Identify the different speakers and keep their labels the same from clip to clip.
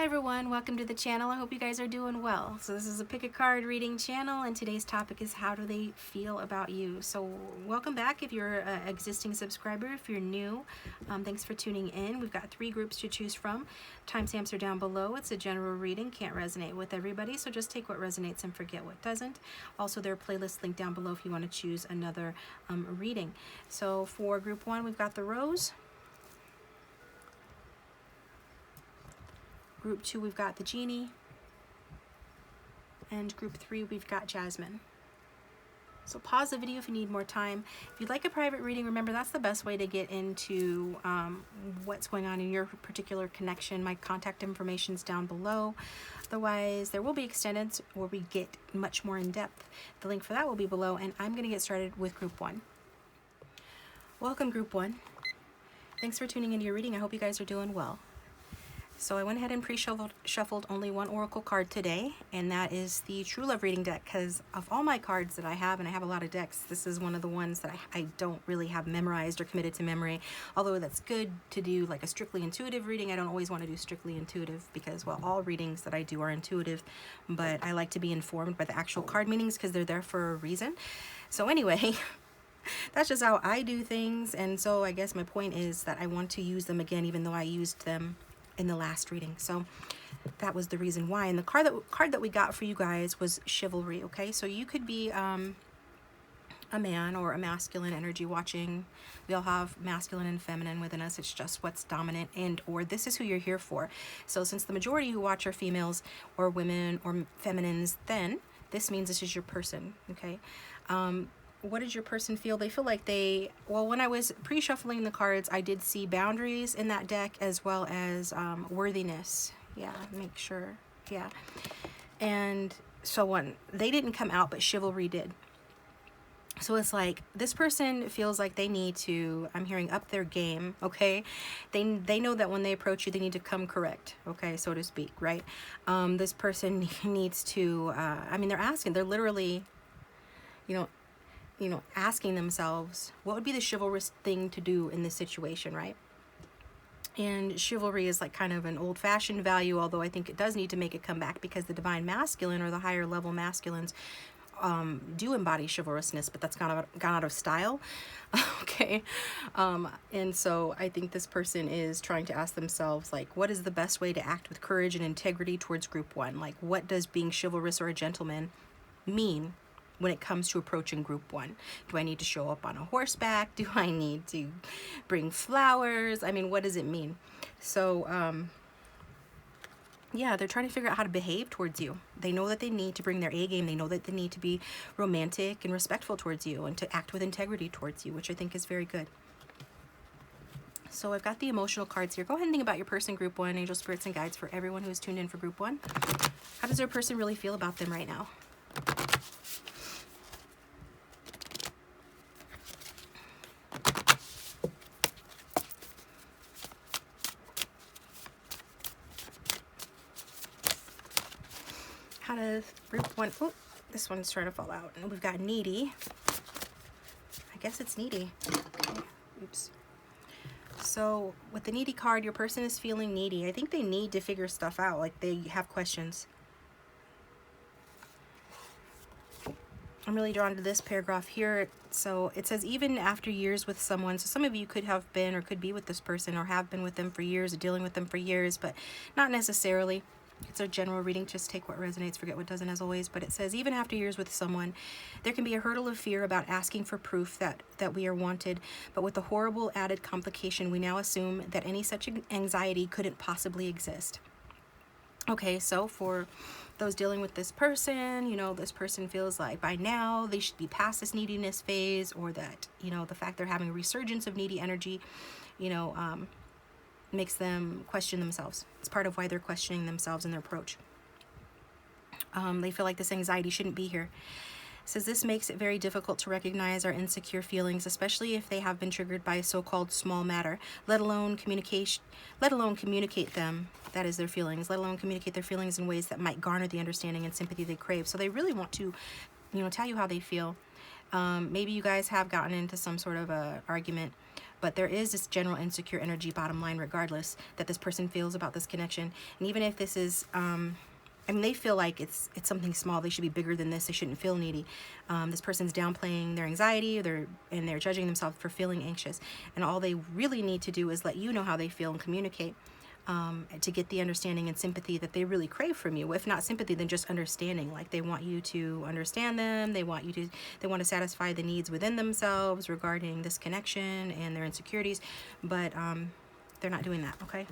Speaker 1: Hi everyone, welcome to the channel. I hope you guys are doing well. So this is a pick a card reading channel, and today's topic is how do they feel about you. So welcome back if you're an existing subscriber. If you're new, thanks for tuning in. We've got 3 groups to choose from. Timestamps are down below. It's a general reading, can't resonate with everybody, so just take what resonates and forget what doesn't. Also, there are playlists linked down below if you want to choose another reading. So for group 1, we've got the Rose. Group 2, we've got the Genie. And group 3, we've got Jasmine. So pause the video if you need more time. If you'd like a private reading, remember that's the best way to get into what's going on in your particular connection. My contact information is down below. Otherwise, there will be extended where we get much more in depth. The link for that will be below, and I'm going to get started with group 1. Welcome, group 1. Thanks for tuning into your reading. I hope you guys are doing well. So I went ahead and pre-shuffled only one oracle card today, and that is the True Love reading deck, because of all my cards that I have, and I have a lot of decks, this is one of the ones that I don't really have memorized or committed to memory, although that's good to do like a strictly intuitive reading. I don't always want to do strictly intuitive because, well, all readings that I do are intuitive, but I like to be informed by the actual card meanings because they're there for a reason. So anyway, that's just how I do things, and so I guess my point is that I want to use them again, even though I used them in the last reading. So that was the reason why. And the card that we got for you guys was chivalry. Okay, so you could be a man or a masculine energy watching. We all have masculine and feminine within us. It's just what's dominant, and or this is who you're here for. So since the majority who watch are females or women or feminines, then this means this is your person. Okay, what did your person feel? They feel like well, when I was pre-shuffling the cards, I did see boundaries in that deck as well as worthiness. Yeah, make sure. Yeah. And so on. They didn't come out, but chivalry did. So it's like this person feels like they need to, I'm hearing, up their game, okay? They know that when they approach you, they need to come correct, okay, so to speak, right? This person needs to, I mean, they're literally, you know, asking themselves, what would be the chivalrous thing to do in this situation, right? And chivalry is like kind of an old-fashioned value, although I think it does need to make it come back because the divine masculine or the higher level masculines do embody chivalrousness, but that's gone out of style. Okay. And so I think this person is trying to ask themselves, like, what is the best way to act with courage and integrity towards group 1? Like, what does being chivalrous or a gentleman mean when it comes to approaching group 1? Do I need to show up on a horseback? Do I need to bring flowers? I mean, what does it mean? So, yeah, they're trying to figure out how to behave towards you. They know that they need to bring their A game. They know that they need to be romantic and respectful towards you and to act with integrity towards you, which I think is very good. So I've got the emotional cards here. Go ahead and think about your person, group 1, angel spirits and guides for everyone who is tuned in for group 1. How does their person really feel about them right now? How does group 1, oh, this one's trying to fall out. And we've got needy. I guess it's needy. Okay, oops. So with the needy card, your person is feeling needy. I think they need to figure stuff out. Like, they have questions. I'm really drawn to this paragraph here. So it says, even after years with someone, so some of you could have been or could be with this person or have been with them for years or dealing with them for years, but not necessarily. It's a general reading, just take what resonates, forget what doesn't, as always. But it says, even after years with someone, there can be a hurdle of fear about asking for proof that we are wanted. But with the horrible added complication, we now assume that any such anxiety couldn't possibly exist. Okay, so for those dealing with this person, you know, this person feels like by now they should be past this neediness phase, or that, you know, the fact they're having a resurgence of needy energy, you know, makes them question themselves. It's part of why they're questioning themselves in their approach. They feel like this anxiety shouldn't be here. It says this makes it very difficult to recognize our insecure feelings, especially if they have been triggered by a so-called small matter, let alone communicate them, that is their feelings, let alone communicate their feelings in ways that might garner the understanding and sympathy they crave. So they really want to, you know, tell you how they feel. Maybe you guys have gotten into some sort of a argument But there is this general insecure energy, bottom line, regardless, that this person feels about this connection. And even if this is, I mean, they feel like it's something small. They should be bigger than this. They shouldn't feel needy. This person's downplaying their anxiety, and they're judging themselves for feeling anxious. And all they really need to do is let you know how they feel and communicate, to get the understanding and sympathy that they really crave from you. If not sympathy, then just understanding. Like, they want you to understand them. They want to satisfy the needs within themselves regarding this connection and their insecurities. But they're not doing that. Okay.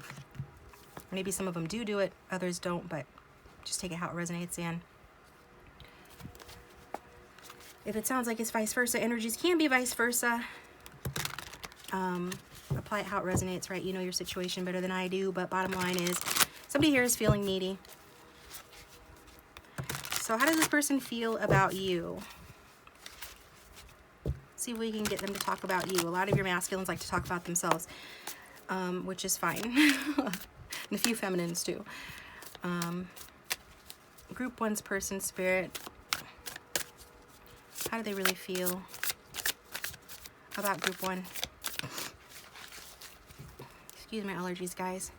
Speaker 1: Maybe some of them do it, others don't, but just take it how it resonates. And if it sounds like it's vice versa, energies can be vice versa. Apply it how it resonates, right? You know your situation better than I do, but bottom line is somebody here is feeling needy. So how does this person feel about you? See if we can get them to talk about you. A lot of your masculines like to talk about themselves, which is fine. And a few feminines too. Group 1's person spirit. How do they really feel about group 1? Excuse my allergies, guys.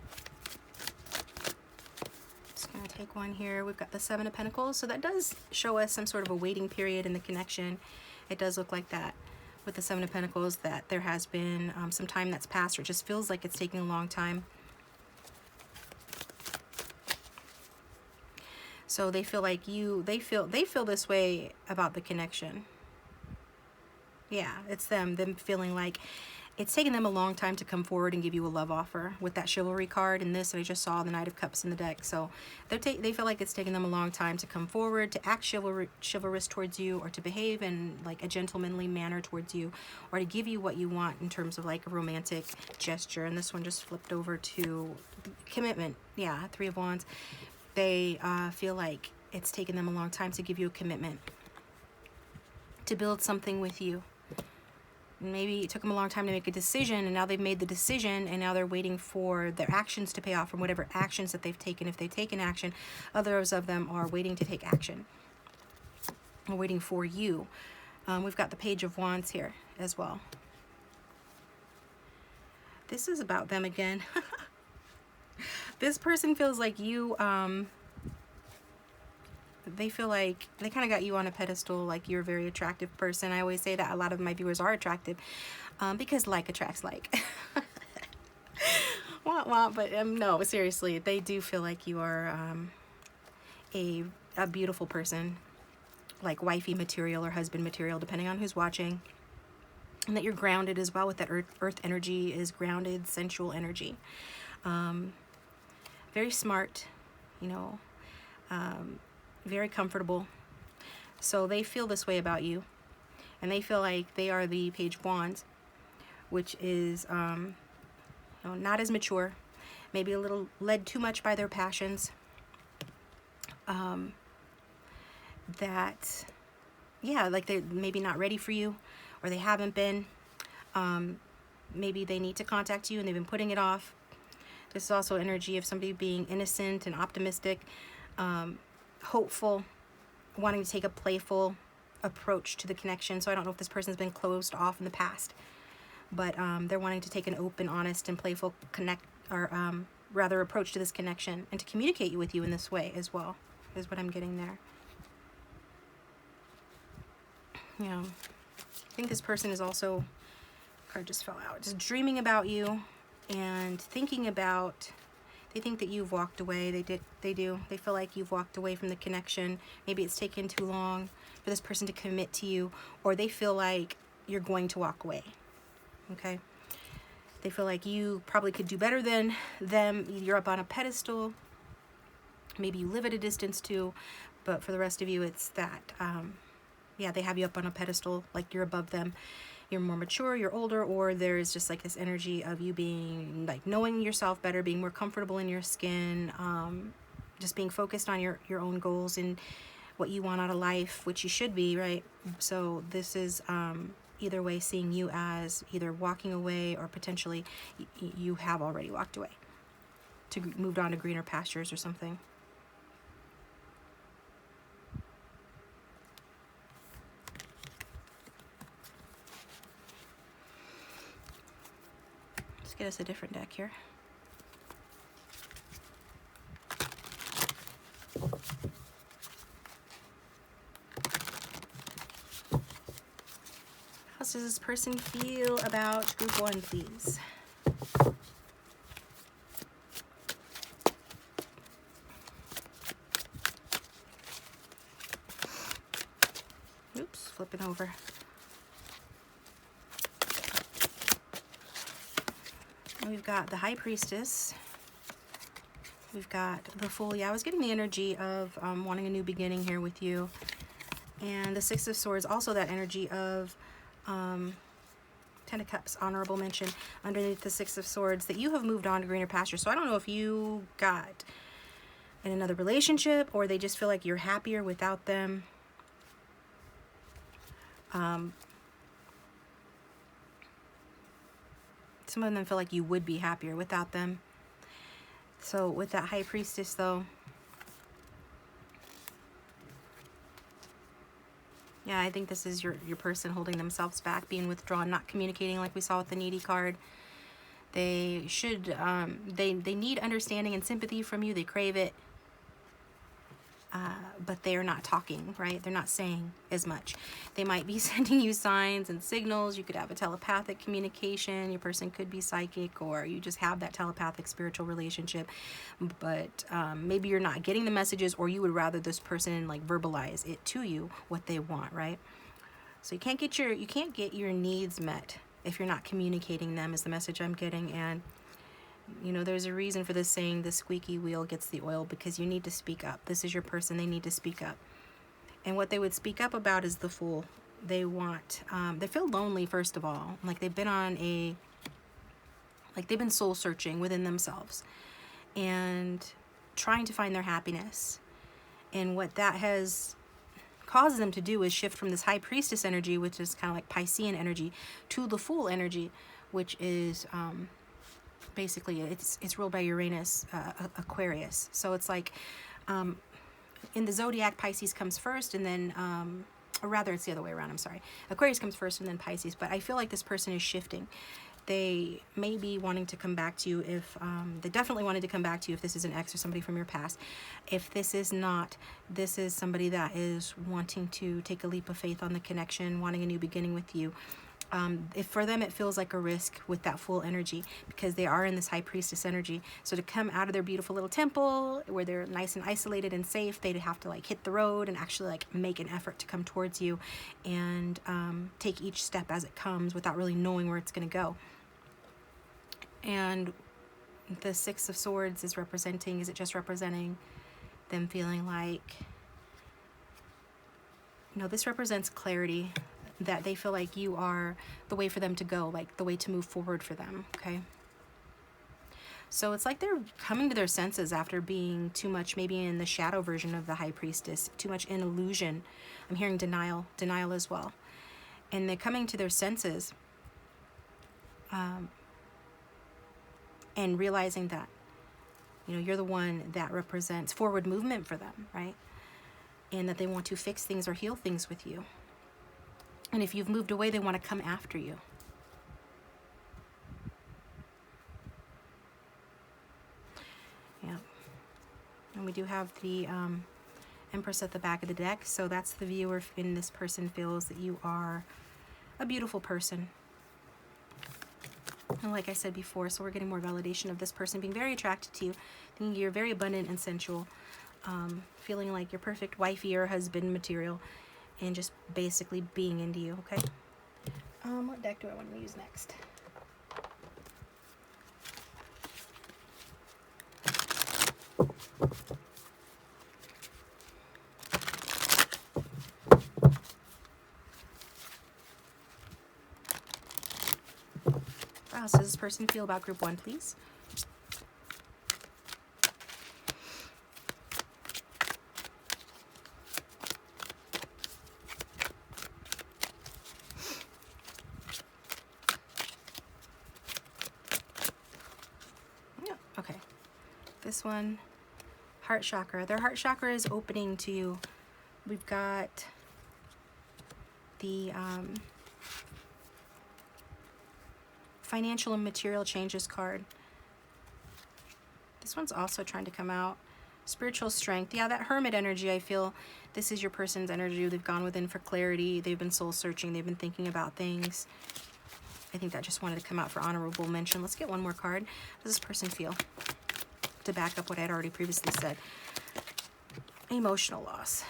Speaker 1: Just gonna take one here. We've got the 7 of Pentacles. So that does show us some sort of a waiting period in the connection. It does look like that with the 7 of Pentacles, that there has been some time that's passed, or it just feels like it's taking a long time. So they feel like they feel this way about the connection. Yeah, it's them feeling like it's taken them a long time to come forward and give you a love offer with that chivalry card and this. And I just saw the Knight of Cups in the deck. So they feel like it's taken them a long time to come forward, to act chivalrous towards you, or to behave in like a gentlemanly manner towards you, or to give you what you want in terms of like a romantic gesture. And this one just flipped over to commitment. Yeah, 3 of Wands. They feel like it's taken them a long time to give you a commitment, to build something with you. Maybe it took them a long time to make a decision, and now they've made the decision, and now they're waiting for their actions to pay off from whatever actions that they've taken. If they've taken action, others of them are waiting to take action. We're waiting for you. We've got the Page of Wands here as well. This is about them again. This person feels like you, they feel like they kind of got you on a pedestal, like you're a very attractive person. I always say that a lot of my viewers are attractive, because like attracts like. Wah, wah, but no, seriously, they do feel like you are a beautiful person, like wifey material or husband material, depending on who's watching. And that you're grounded as well, with that earth energy is grounded, sensual energy. Very smart, you know, very comfortable. So they feel this way about you, and they feel like they are the Page of Wands, which is you know, not as mature, maybe a little led too much by their passions. That, yeah, like they're maybe not ready for you, or they haven't been. Maybe they need to contact you and they've been putting it off. This is also energy of somebody being innocent and optimistic, hopeful, wanting to take a playful approach to the connection. So I don't know if this person's been closed off in the past, but they're wanting to take an open, honest, and playful rather approach to this connection, and to communicate with you in this way as well, is what I'm getting there. Yeah, I think this person is also, card just fell out, just dreaming about you and thinking about, they think that you've walked away. They do. They feel like you've walked away from the connection. Maybe it's taken too long for this person to commit to you, or they feel like you're going to walk away. Okay? They feel like you probably could do better than them. You're up on a pedestal. Maybe you live at a distance too, but for the rest of you, it's that, yeah, they have you up on a pedestal, like you're above them. You're more mature, you're older, or there's just like this energy of you being like knowing yourself better, being more comfortable in your skin, just being focused on your own goals and what you want out of life, which you should be, right? So this is either way seeing you as either walking away, or potentially you have already walked away, to moved on to greener pastures or something. get us a different deck here. How does this person feel about group 1, please? Oops, flipping over. We've got the High Priestess. We've got the Fool. Yeah, I was getting the energy of wanting a new beginning here with you. And the Six of Swords, also that energy of Ten of Cups, honorable mention underneath the Six of Swords, that you have moved on to greener pastures. So I don't know if you got in another relationship or they just feel like you're happier without them. Some of them feel like you would be happier without them. So with that High Priestess though, yeah, I think this is your person holding themselves back, being withdrawn, not communicating like we saw with the Needy card. They should, they need understanding and sympathy from you. They crave it. But they're not talking, right? They're not saying as much. They might be sending you signs and signals. You could have a telepathic communication. Your person could be psychic, or you just have that telepathic spiritual relationship. But maybe you're not getting the messages, or you would rather this person like verbalize it to you what they want, right? So you can't get your needs met if you're not communicating them, is the message I'm getting. And you know, there's a reason for this saying, the squeaky wheel gets the oil, because you need to speak up. This is your person. They need to speak up. And what they would speak up about is the Fool. They want, they feel lonely, first of all. Like they've been on a, like they've been soul searching within themselves and trying to find their happiness. And what that has caused them to do is shift from this High Priestess energy, which is kind of like Piscean energy, to the Fool energy, which is, basically it's ruled by Uranus, Aquarius. So it's like in the zodiac, Pisces comes first, and then or rather it's the other way around, I'm sorry, Aquarius comes first and then Pisces. But I feel like this person is shifting. They may be wanting to come back to you if they definitely wanted to come back to you if this is an ex or somebody from your past. If this is not, this is somebody that is wanting to take a leap of faith on the connection, wanting a new beginning with you. If for them it feels like a risk with that Fool energy, because they are in this High Priestess energy. So to come out of their beautiful little temple where they're nice and isolated and safe, they'd have to like hit the road and actually like make an effort to come towards you and take each step as it comes without really knowing where it's going to go. And the Six of Swords is representing, is it just representing them feeling like, you know, this represents clarity, that they feel like you are the way for them to go, like the way to move forward for them, okay? So it's like they're coming to their senses after being too much, maybe in the shadow version of the High Priestess, too much in illusion. I'm hearing denial as well. And they're coming to their senses and realizing that, you know, you're the one that represents forward movement for them, right? And that they want to fix things or heal things with you. And if you've moved away, they want to come after you. Yeah. And we do have the Empress at the back of the deck. So that's the viewer, and this person feels that you are a beautiful person. And like I said before, so we're getting more validation of this person being very attracted to you, thinking you're very abundant and sensual, feeling like you're perfect wifey or husband material, and just basically being into you, okay? What deck do I want to use next? How does this person feel about group 1, please? Okay, this one, heart chakra. Their heart chakra is opening to you. We've got the financial and material changes card. This one's also trying to come out. Spiritual strength. Yeah, that hermit energy, I feel this is your person's energy. They've gone within for clarity. They've been soul searching. They've been thinking about things. I think that just wanted to come out for honorable mention. Let's get one more card. How does this person feel? To back up what I had already previously said. Emotional loss.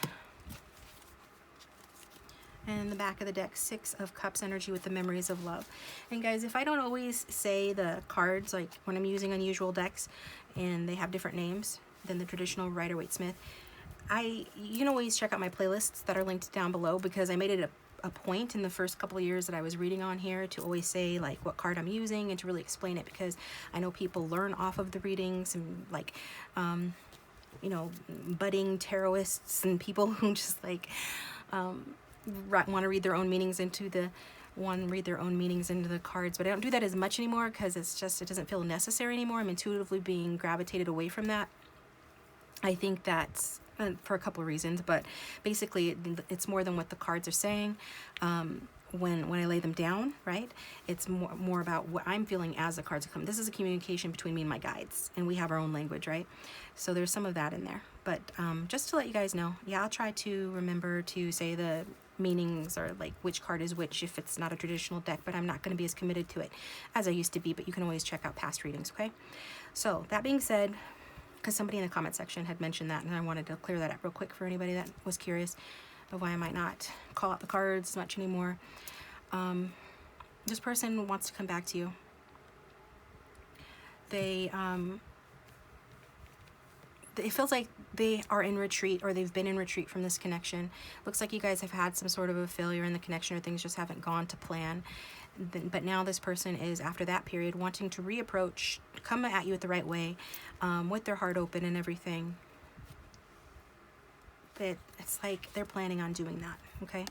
Speaker 1: And in the back of the deck, 6 of Cups energy with the memories of love. And guys, if I don't always say the cards, like when I'm using unusual decks and they have different names than the traditional Rider-Waite-Smith, you can always check out my playlists that are linked down below, because I made it a point in the first couple of years that I was reading on here to always say like what card I'm using and to really explain it, because I know people learn off of the readings, and like you know, budding tarotists and people who just like want to read their own meanings into the cards. But I don't do that as much anymore, because it's just, it doesn't feel necessary anymore. I'm intuitively being gravitated away from that. I think that's for a couple of reasons, but basically it's more than what the cards are saying. When I lay them down, right, it's more about what I'm feeling as the cards come. This is a communication between me and my guides, and we have our own language, right? So there's some of that in there. But just to let you guys know, yeah, I'll try to remember to say the meanings, or like which card is which if it's not a traditional deck, but I'm not going to be as committed to it as I used to be. But you can always check out past readings, okay? So that being said, because somebody in the comment section had mentioned that, and I wanted to clear that up real quick for anybody that was curious of why I might not call out the cards much anymore. This person wants to come back to you. It feels like they are in retreat, or they've been in retreat from this connection. Looks like you guys have had some sort of a failure in the connection, or things just haven't gone to plan. But now this person is, after that period, wanting to reapproach, come at you at the right way, with their heart open and everything. But it's like they're planning on doing that, okay?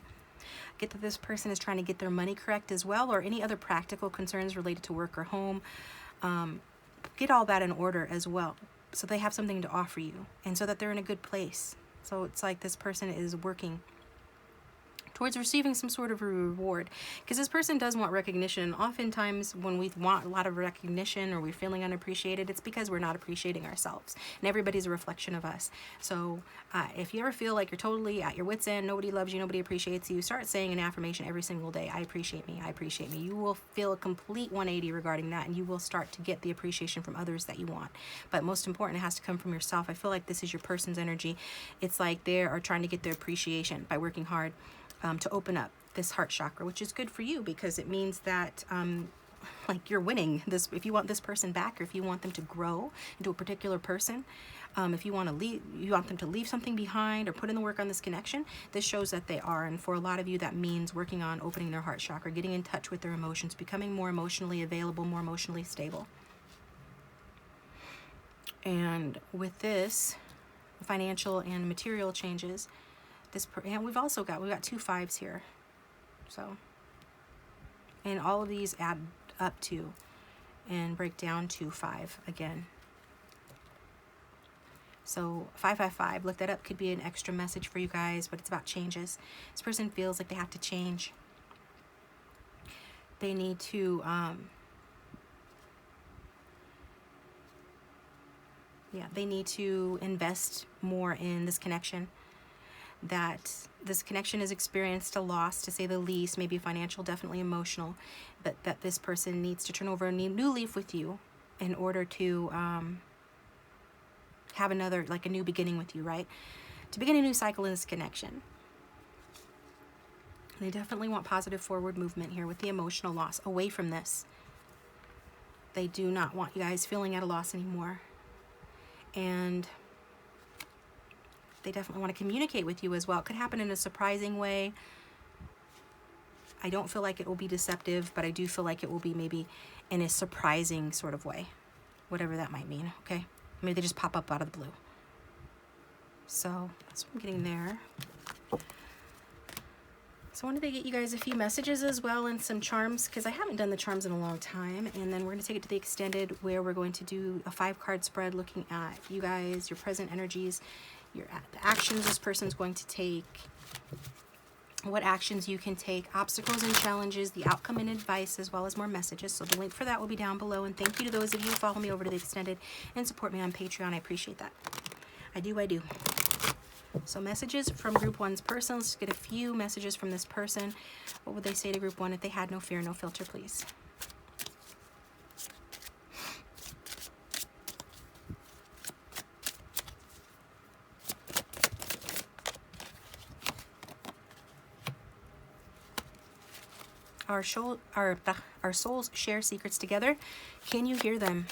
Speaker 1: Get that this person is trying to get their money correct as well, or any other practical concerns related to work or home. Get all that in order as well, so they have something to offer you, and so that they're in a good place. So it's like this person is working towards receiving some sort of a reward, because this person does want recognition. Oftentimes when we want a lot of recognition, or we're feeling unappreciated, it's because we're not appreciating ourselves, and everybody's a reflection of us. So if you ever feel like you're totally at your wit's end, nobody loves you, nobody appreciates you, start saying an affirmation every single day. I appreciate me, I appreciate me. You will feel a complete 180 regarding that, and you will start to get the appreciation from others that you want. But most important, it has to come from yourself. I feel like this is your person's energy. It's like they are trying to get their appreciation by working hard to open up this heart chakra, which is good for you, because it means that like you're winning this. If you want this person back, or if you want them to grow into a particular person, if you want them to leave something behind or put in the work on this connection, this shows that they are. And for a lot of you, that means working on opening their heart chakra, getting in touch with their emotions, becoming more emotionally available, more emotionally stable. And with this financial and material changes, and we've got 2 5s here, so, and all of these add up to and break down to 5 again. So 555, look that up, could be an extra message for you guys, but it's about changes. This person feels like they have to change. They need to they need to invest more in this connection. That this connection has experienced a loss, to say the least, maybe financial, definitely emotional, but that this person needs to turn over a new leaf with you in order to have another, like a new beginning with you, right? To begin a new cycle in this connection. They definitely want positive forward movement here with the emotional loss, away from this. They do not want you guys feeling at a loss anymore. And they definitely want to communicate with you as well. It could happen in a surprising way. I don't feel like it will be deceptive, but I do feel like it will be maybe in a surprising sort of way, whatever that might mean, okay? Maybe they just pop up out of the blue. So that's what I'm getting there. So I wanted to get you guys a few messages as well, and some charms, because I haven't done the charms in a long time. And then we're going to take it to the extended, where we're going to do a 5-card spread looking at you guys, your present energies, the actions this person's going to take, what actions you can take, obstacles and challenges, the outcome and advice, as well as more messages. So the link for that will be down below. And thank you to those of you who follow me over to the extended and support me on Patreon. I appreciate that. I do. So messages from group one's person. Let's get a few messages from this person. What would they say to group one if they had no fear, no filter, please? Our souls share secrets together. Can you hear them?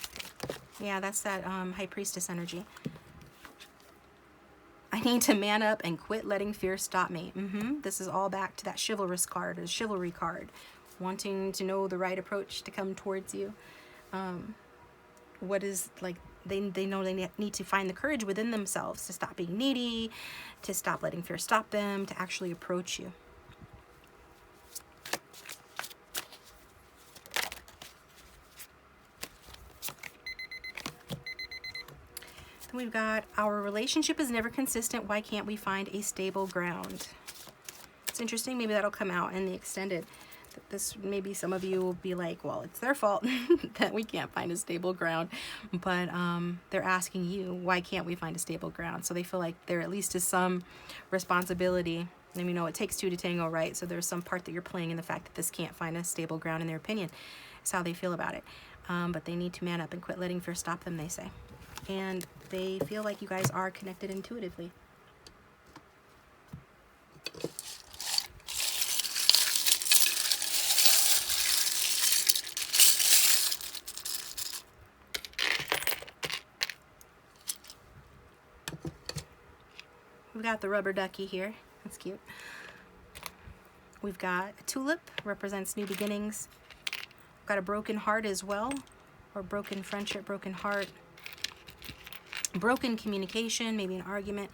Speaker 1: Yeah, that's that High Priestess energy. I need to man up and quit letting fear stop me. This is all back to that chivalrous card, a chivalry card. Wanting to know the right approach to come towards you. What is, like, they know they need to find the courage within themselves to stop being needy, to stop letting fear stop them, to actually approach you. We've got, our relationship is never consistent. Why can't we find a stable ground? It's interesting. Maybe that'll come out in the extended. This, maybe some of you will be like, well, it's their fault that we can't find a stable ground. But they're asking you, why can't we find a stable ground? So they feel like there at least is some responsibility. And you know, it takes two to tango, right? So there's some part that you're playing in the fact that this can't find a stable ground in their opinion. It's how they feel about it. But they need to man up and quit letting fear stop them, they say. And they feel like you guys are connected intuitively. We've got the rubber ducky here. That's cute. We've got a tulip, represents new beginnings. We've got a broken heart as well, or broken friendship, broken heart. Broken communication, maybe an argument.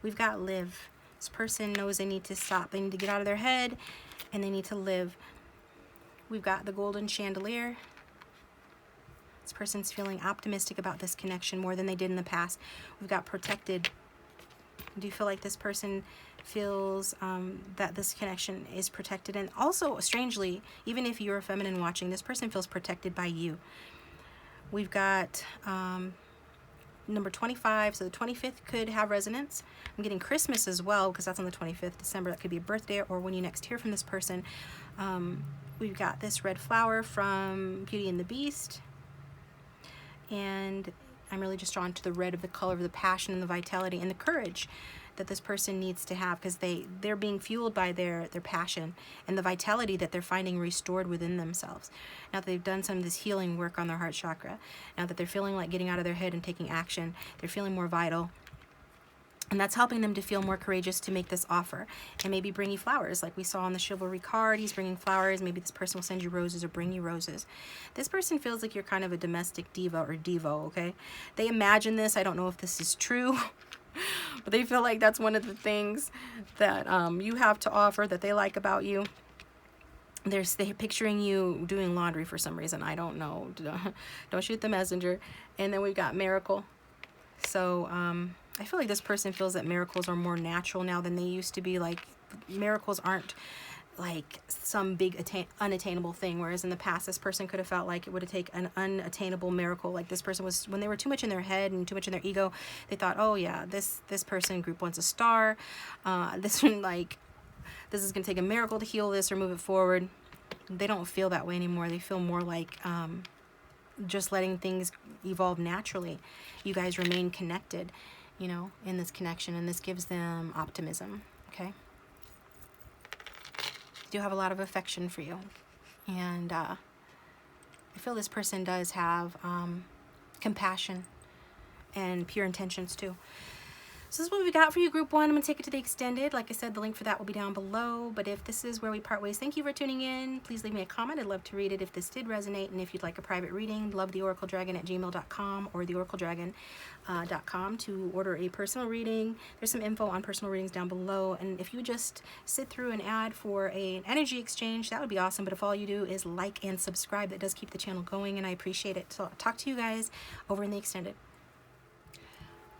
Speaker 1: We've got live. This person knows they need to stop. They need to get out of their head and they need to live. We've got the golden chandelier. This person's feeling optimistic about this connection more than they did in the past. We've got protected. Do you feel like this person feels that this connection is protected? And also, strangely, even if you're a feminine watching, this person feels protected by you. We've got number 25, so the 25th could have resonance. I'm getting Christmas as well, because that's on the 25th December. That could be a birthday or when you next hear from this person. We've got this red flower from Beauty and the Beast. And I'm really just drawn to the red of the color of the passion and the vitality and the courage that this person needs to have, because they're being fueled by their passion and the vitality that they're finding restored within themselves. Now that they've done some of this healing work on their heart chakra, now that they're feeling like getting out of their head and taking action, they're feeling more vital. And that's helping them to feel more courageous to make this offer. And maybe bring you flowers, like we saw on the chivalry card. He's bringing flowers. Maybe this person will send you roses or bring you roses. This person feels like you're kind of a domestic diva or devo, okay? They imagine this. I don't know if this is true. But they feel like that's one of the things that you have to offer, that they like about you. They're picturing you doing laundry for some reason. I don't know. Don't shoot the messenger. And then we've got miracle. So I feel like this person feels that miracles are more natural now than they used to be. Like, miracles aren't like some big unattainable thing, whereas in the past this person could have felt like it would take an unattainable miracle. Like, this person was, when they were too much in their head and too much in their ego, they thought, oh yeah, this person group wants a star, this one, like, this is gonna take a miracle to heal this or move it forward. They don't feel that way anymore. They feel more like just letting things evolve naturally. You guys remain connected, you know, in this connection, and this gives them optimism. Okay, do have a lot of affection for you, and I feel this person does have compassion and pure intentions too. So this is what we got for you, group one. I'm going to take it to the extended. Like I said, the link for that will be down below. But if this is where we part ways, thank you for tuning in. Please leave me a comment. I'd love to read it if this did resonate. And if you'd like a private reading, love TheOracleDragon@gmail.com or TheOracleDragon.com to order a personal reading. There's some info on personal readings down below. And if you just sit through an ad for an energy exchange, that would be awesome. But if all you do is like and subscribe, that does keep the channel going, and I appreciate it. So I'll talk to you guys over in the extended.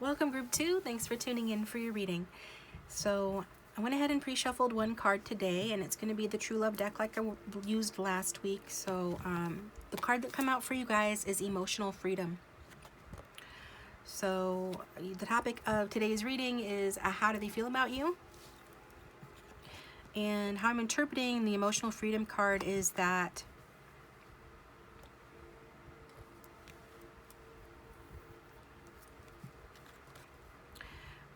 Speaker 1: Welcome, group two. Thanks for tuning in for your reading. So I went ahead and pre-shuffled one card today, and it's going to be the True Love deck like I used last week. So the card that come out for you guys is Emotional Freedom. So the topic of today's reading is how do they feel about you? And how I'm interpreting the Emotional Freedom card is that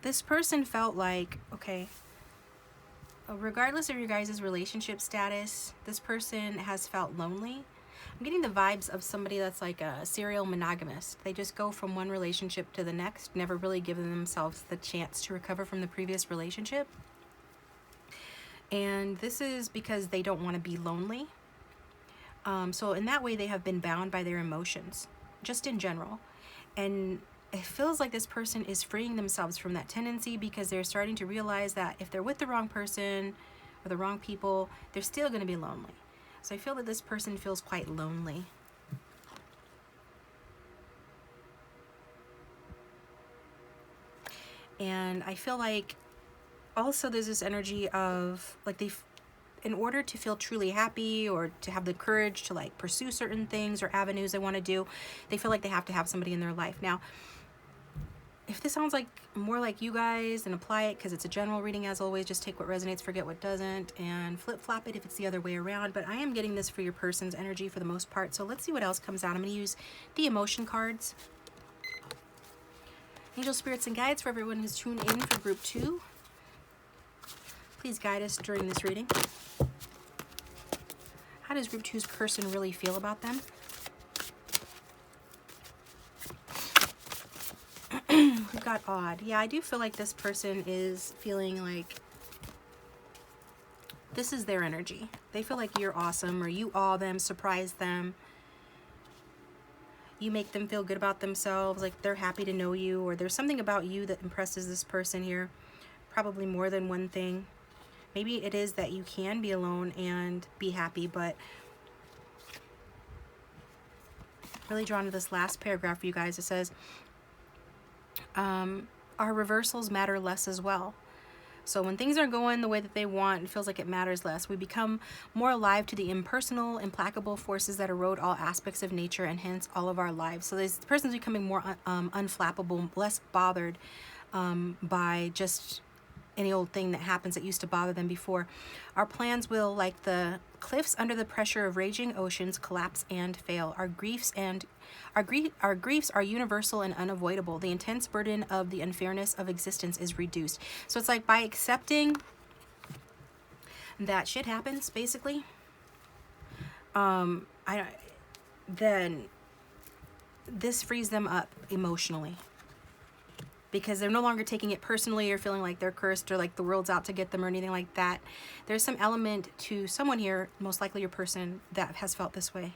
Speaker 1: this person felt like, okay, regardless of your guys' relationship status, this person has felt lonely. I'm getting the vibes of somebody that's like a serial monogamist. They just go from one relationship to the next, never really giving themselves the chance to recover from the previous relationship. And this is because they don't want to be lonely. So in that way, they have been bound by their emotions, just in general. And it feels like this person is freeing themselves from that tendency because they're starting to realize that if they're with the wrong person or the wrong people, they're still going to be lonely. So I feel that this person feels quite lonely. And I feel like also there's this energy of like in order to feel truly happy or to have the courage to like pursue certain things or avenues they want to do, they feel like they have to have somebody in their life. Now, if this sounds like more like you guys, then apply it, because it's a general reading as always. Just take what resonates, forget what doesn't, and flip-flop it if it's the other way around. But I am getting this for your person's energy for the most part. So let's see what else comes out. I'm going to use the emotion cards. Angel spirits and guides for everyone who's tuned in for group 2. Please guide us during this reading. How does group 2's person really feel about them? We've got odd. Yeah, I do feel like this person is feeling like this is their energy. They feel like you're awesome, or you awe them, surprise them. You make them feel good about themselves, like they're happy to know you, or there's something about you that impresses this person here. Probably more than one thing. Maybe it is that you can be alone and be happy, but really drawn to this last paragraph for you guys. It says, our reversals matter less as well. So when things are going the way that they want, it feels like it matters less. We become more alive to the impersonal, implacable forces that erode all aspects of nature and hence all of our lives. So this person's becoming more unflappable, less bothered by just any old thing that happens that used to bother them before. Our plans will, like the cliffs under the pressure of raging oceans, collapse and fail. Our griefs are universal and unavoidable. The intense burden of the unfairness of existence is reduced. So it's like by accepting that shit happens, basically, then this frees them up emotionally. Because they're no longer taking it personally or feeling like they're cursed or like the world's out to get them or anything like that. There's some element to someone here, most likely your person, that has felt this way.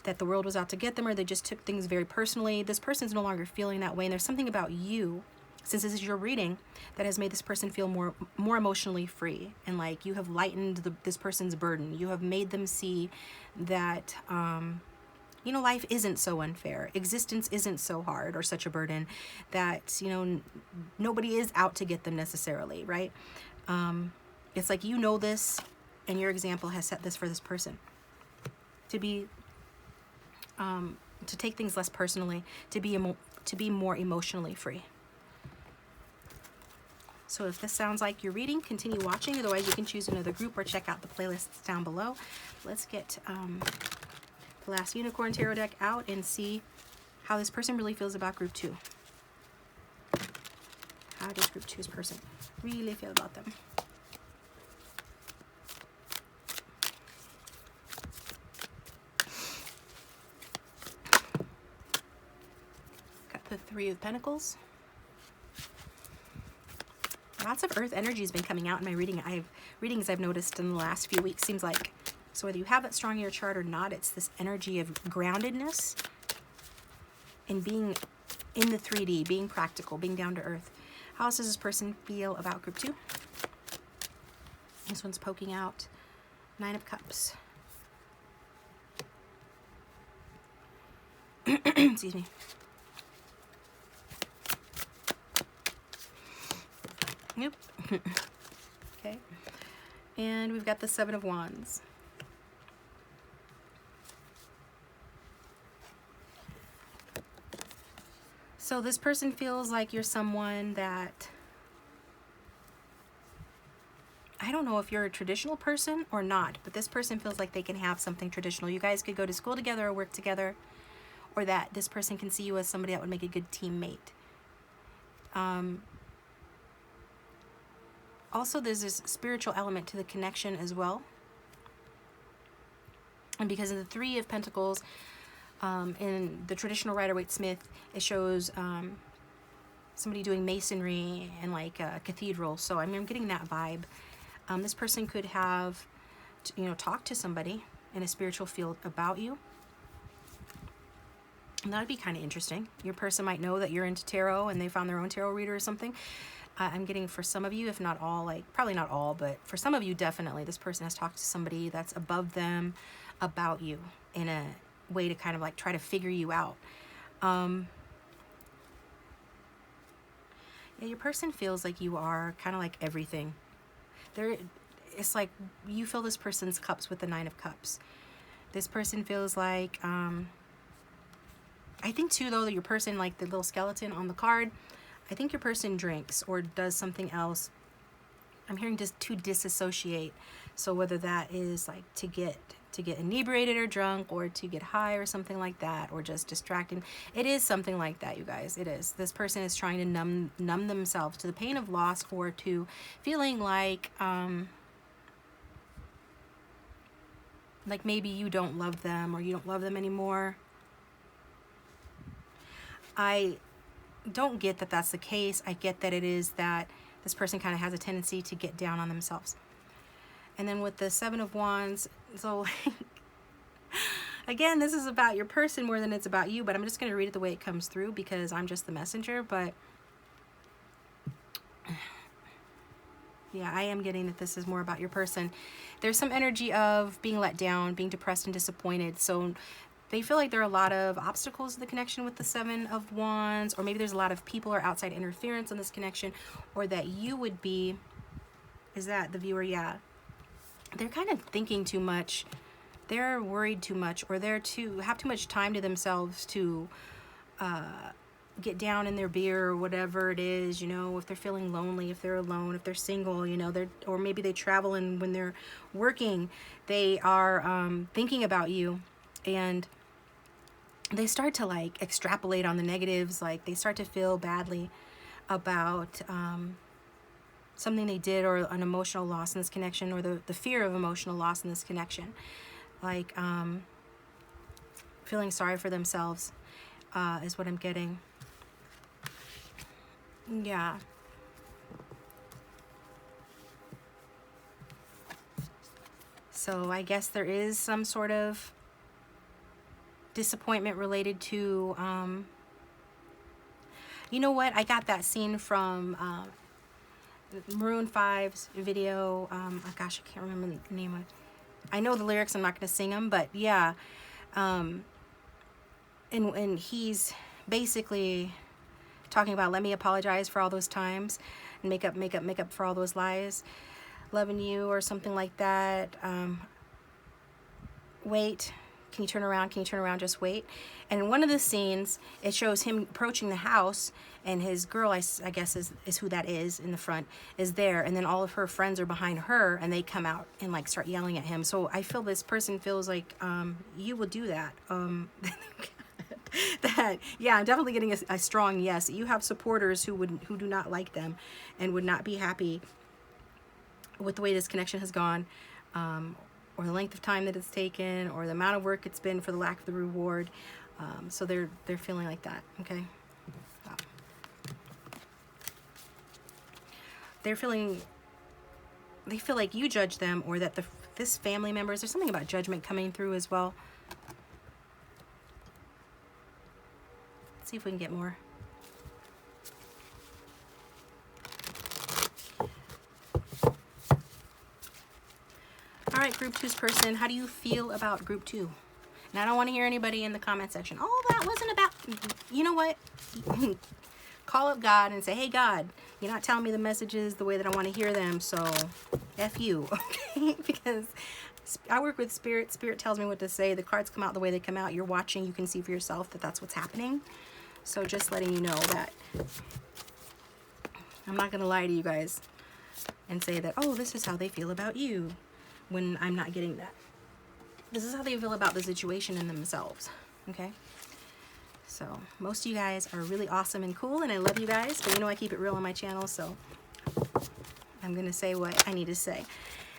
Speaker 1: That the world was out to get them, or they just took things very personally. This person's no longer feeling that way. And there's something about you, since this is your reading, that has made this person feel more emotionally free. And like you have lightened this person's burden. You have made them see that you know, life isn't so unfair. Existence isn't so hard or such a burden that, you know, nobody is out to get them necessarily, right? It's like, you know this, and your example has set this for this person. To be, to take things less personally, to be more emotionally free. So if this sounds like your reading, continue watching. Otherwise, you can choose another group or check out the playlists down below. Let's get the last Unicorn Tarot deck out and see how this person really feels about group 2. How does group 2's person really feel about them? Got the Three of Pentacles. Lots of earth energy has been coming out in my readings I've noticed in the last few weeks. Seems like, so whether you have that strong in your chart or not, it's this energy of groundedness and being in the 3D, being practical, being down to earth. How else does this person feel about group 2? This one's poking out. 9 of Cups. Excuse me. Yep. okay? And we've got the Seven of Wands. So this person feels like you're someone that, I don't know if you're a traditional person or not, but this person feels like they can have something traditional. You guys could go to school together or work together, or that this person can see you as somebody that would make a good teammate. Also, there's this spiritual element to the connection as well. And because of the Three of Pentacles, in the traditional Rider-Waite-Smith, it shows somebody doing masonry and like a cathedral. So I'm getting that vibe. This person could have, talked to somebody in a spiritual field about you. And that would be kind of interesting. Your person might know that you're into tarot and they found their own tarot reader or something. I'm getting for some of you, if not all, like probably not all, but for some of you, definitely this person has talked to somebody that's above them about you in a way to kind of like try to figure you out. Yeah, your person feels like you are kind of like everything. It's like you fill this person's cups with the Nine of Cups. This person feels like, I think too though that your person, like the little skeleton on the card, I think your person drinks or does something else. I'm hearing just to disassociate. So whether that is like to get inebriated or drunk, or to get high or something like that, or just distracting. It is something like that, you guys. It is. This person is trying to numb themselves to the pain of loss, or to feeling like maybe you don't love them or you don't love them anymore. I don't get that that's the case. I get that it is that this person kind of has a tendency to get down on themselves. And then with the Seven of Wands, so again, this is about your person more than it's about you, but I'm just going to read it the way it comes through because I'm just the messenger. But yeah, I am getting that this is more about your person. There's some energy of being let down, being depressed and disappointed. So they feel like there are a lot of obstacles to the connection with the Seven of Wands, or maybe there's a lot of people or outside interference in this connection, or that you would be, is that the viewer? Yeah. They're kind of thinking too much. They're worried too much, or they're have too much time to themselves to get down in their beer or whatever it is, if they're feeling lonely, if they're alone, if they're single, or maybe they travel, and when they're working, they are thinking about you, and they start to like extrapolate on the negatives. Like they start to feel badly about something they did, or an emotional loss in this connection, or the fear of emotional loss in this connection. Like feeling sorry for themselves is what I'm getting. Yeah. So I guess there is some sort of disappointment related to, you know what? I got that scene from Maroon 5's video. Oh gosh, I can't remember the name of it. I know the lyrics, I'm not going to sing them, but yeah. And he's basically talking about, let me apologize for all those times and make up for all those lies, loving you, or something like that. Wait, can you turn around? Can you turn around? Just wait. And in one of the scenes, it shows him approaching the house, and his girl, I guess is who that is in the front, is there. And then all of her friends are behind her, and they come out and like start yelling at him. So I feel this person feels like you will do that. Yeah, I'm definitely getting a strong yes. You have supporters who do not like them and would not be happy with the way this connection has gone, or the length of time that it's taken, or the amount of work it's been for the lack of the reward. So they're feeling like that. Okay. They feel like you judge them, or that this family members, there's something about judgment coming through as well. Let's see if we can get more. All right, group 2's person, how do you feel about group 2? And I don't want to hear anybody in the comment section, oh, that wasn't about, you know what? Call up God and say, hey, God, you're not telling me the messages the way that I want to hear them, so F you, okay? Because I work with Spirit. Spirit tells me what to say. The cards come out the way they come out. You're watching. You can see for yourself that that's what's happening. So just letting you know that I'm not going to lie to you guys and say that, oh, this is how they feel about you, when I'm not getting that. This is how they feel about the situation and themselves, okay? So most of you guys are really awesome and cool, and I love you guys, but you know I keep it real on my channel, so I'm going to say what I need to say.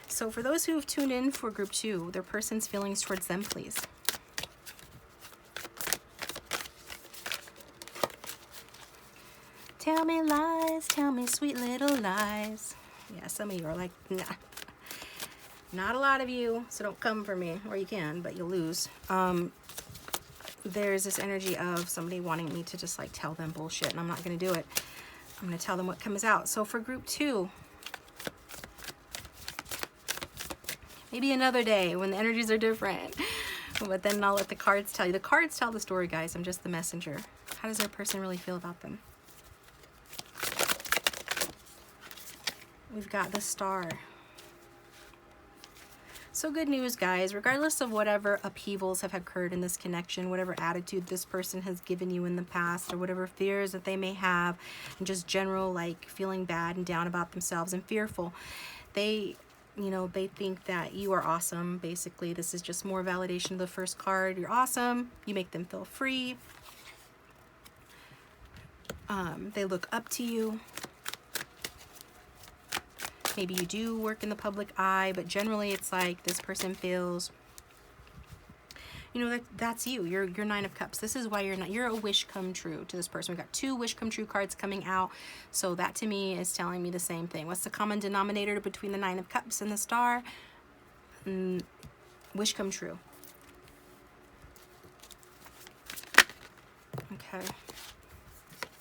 Speaker 1: So for those who have tuned in for group 2, their person's feelings towards them, please. Tell me lies, tell me sweet little lies. Yeah, some of you are like, nah. Not a lot of you, so don't come for me. Or you can, but you'll lose. There's this energy of somebody wanting me to just like tell them bullshit, and I'm not going to do it. I'm going to tell them what comes out. So for group 2, maybe another day when the energies are different. But then I'll let the cards tell you. The cards tell the story, guys. I'm just the messenger. How does their person really feel about them? We've got the Star. So good news, guys. Regardless of whatever upheavals have occurred in this connection, whatever attitude this person has given you in the past, or whatever fears that they may have, and just general like feeling bad and down about themselves and fearful, they, you know, they think that you are awesome. Basically, this is just more validation of the first card. You're awesome. You make them feel free. They look up to you. Maybe you do work in the public eye, but generally it's like this person feels, you know, that's you. You're 9 of Cups. This is why you're a wish come true to this person. We've got 2 wish come true cards coming out. So that to me is telling me the same thing. What's the common denominator between the 9 of Cups and the Star? Wish come true. Okay.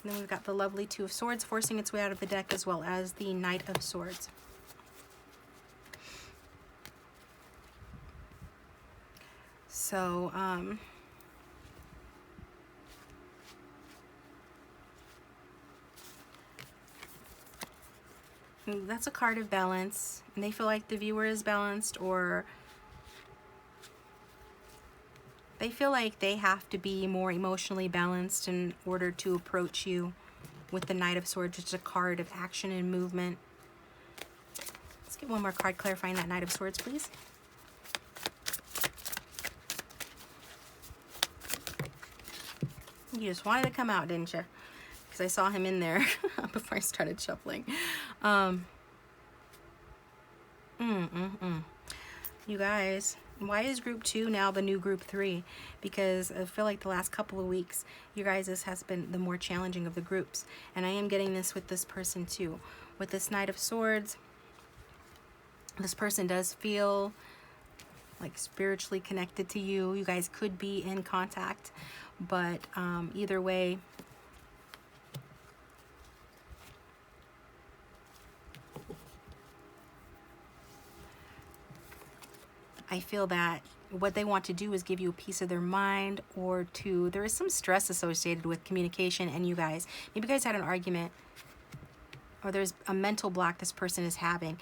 Speaker 1: And then we've got the lovely 2 of Swords forcing its way out of the deck, as well as the Knight of Swords. So, that's a card of balance, and they feel like the viewer is balanced, or they feel like they have to be more emotionally balanced in order to approach you with the Knight of Swords, which is a card of action and movement. Let's get one more card clarifying that Knight of Swords, please. You just wanted to come out, didn't you? Because I saw him in there before I started shuffling. You guys, why is group 2 now the new group 3? Because I feel like the last couple of weeks, you guys, this has been the more challenging of the groups. And I am getting this with this person too. With this Knight of Swords, this person does feel like spiritually connected to you. You guys could be in contact, but either way, I feel that what they want to do is give you a piece of their mind, or to, there is some stress associated with communication and you guys. Maybe you guys had an argument, or there's a mental block this person is having.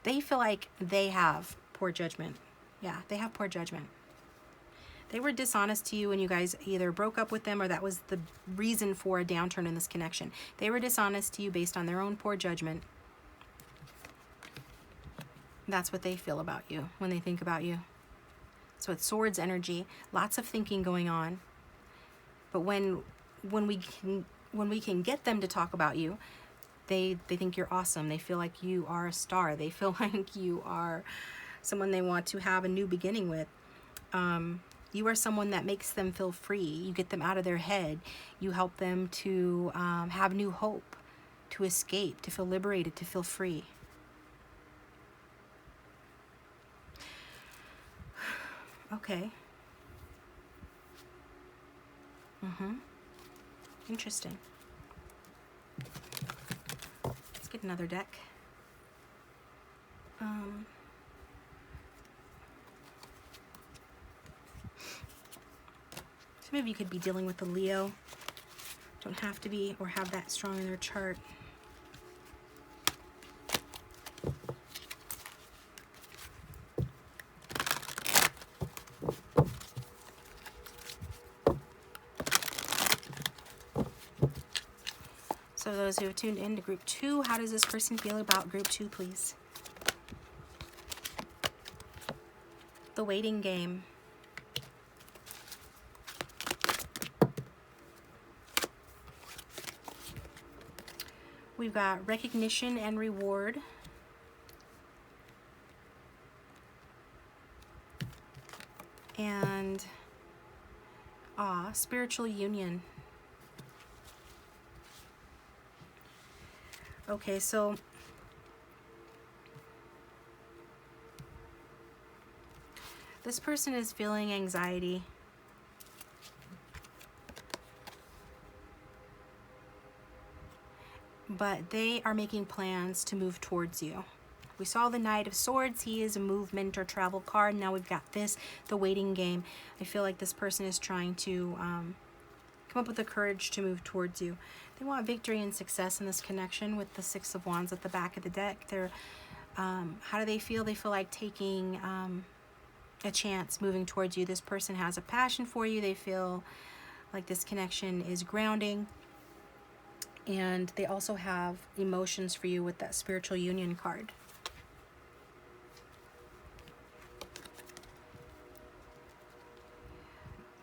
Speaker 1: They feel like they have poor judgment. Yeah, they have poor judgment. They were dishonest to you and you guys either broke up with them, or that was the reason for a downturn in this connection. They were dishonest to you based on their own poor judgment. That's what they feel about you when they think about you. So it's Swords energy, lots of thinking going on. But when we can get them to talk about you, they think you're awesome. They feel like you are a star. They feel like you are someone they want to have a new beginning with. You are someone that makes them feel free. You get them out of their head. You help them to have new hope, to escape, to feel liberated, to feel free. Okay. Interesting. Let's get another deck. Some of you could be dealing with a Leo. Don't have to be or have that strong in their chart. So those who have tuned in to group 2, how does this person feel about group 2, please? The waiting game. We've got recognition and reward. And spiritual union. Okay, so this person is feeling anxiety. But they are making plans to move towards you. We saw the Knight of Swords. He is a movement or travel card. Now we've got this, the waiting game. I feel like this person is trying to come up with the courage to move towards you. They want victory and success in this connection with the Six of Wands at the back of the deck. They're, how do they feel? They feel like taking a chance moving towards you. This person has a passion for you. They feel like this connection is grounding. And they also have emotions for you with that spiritual union card.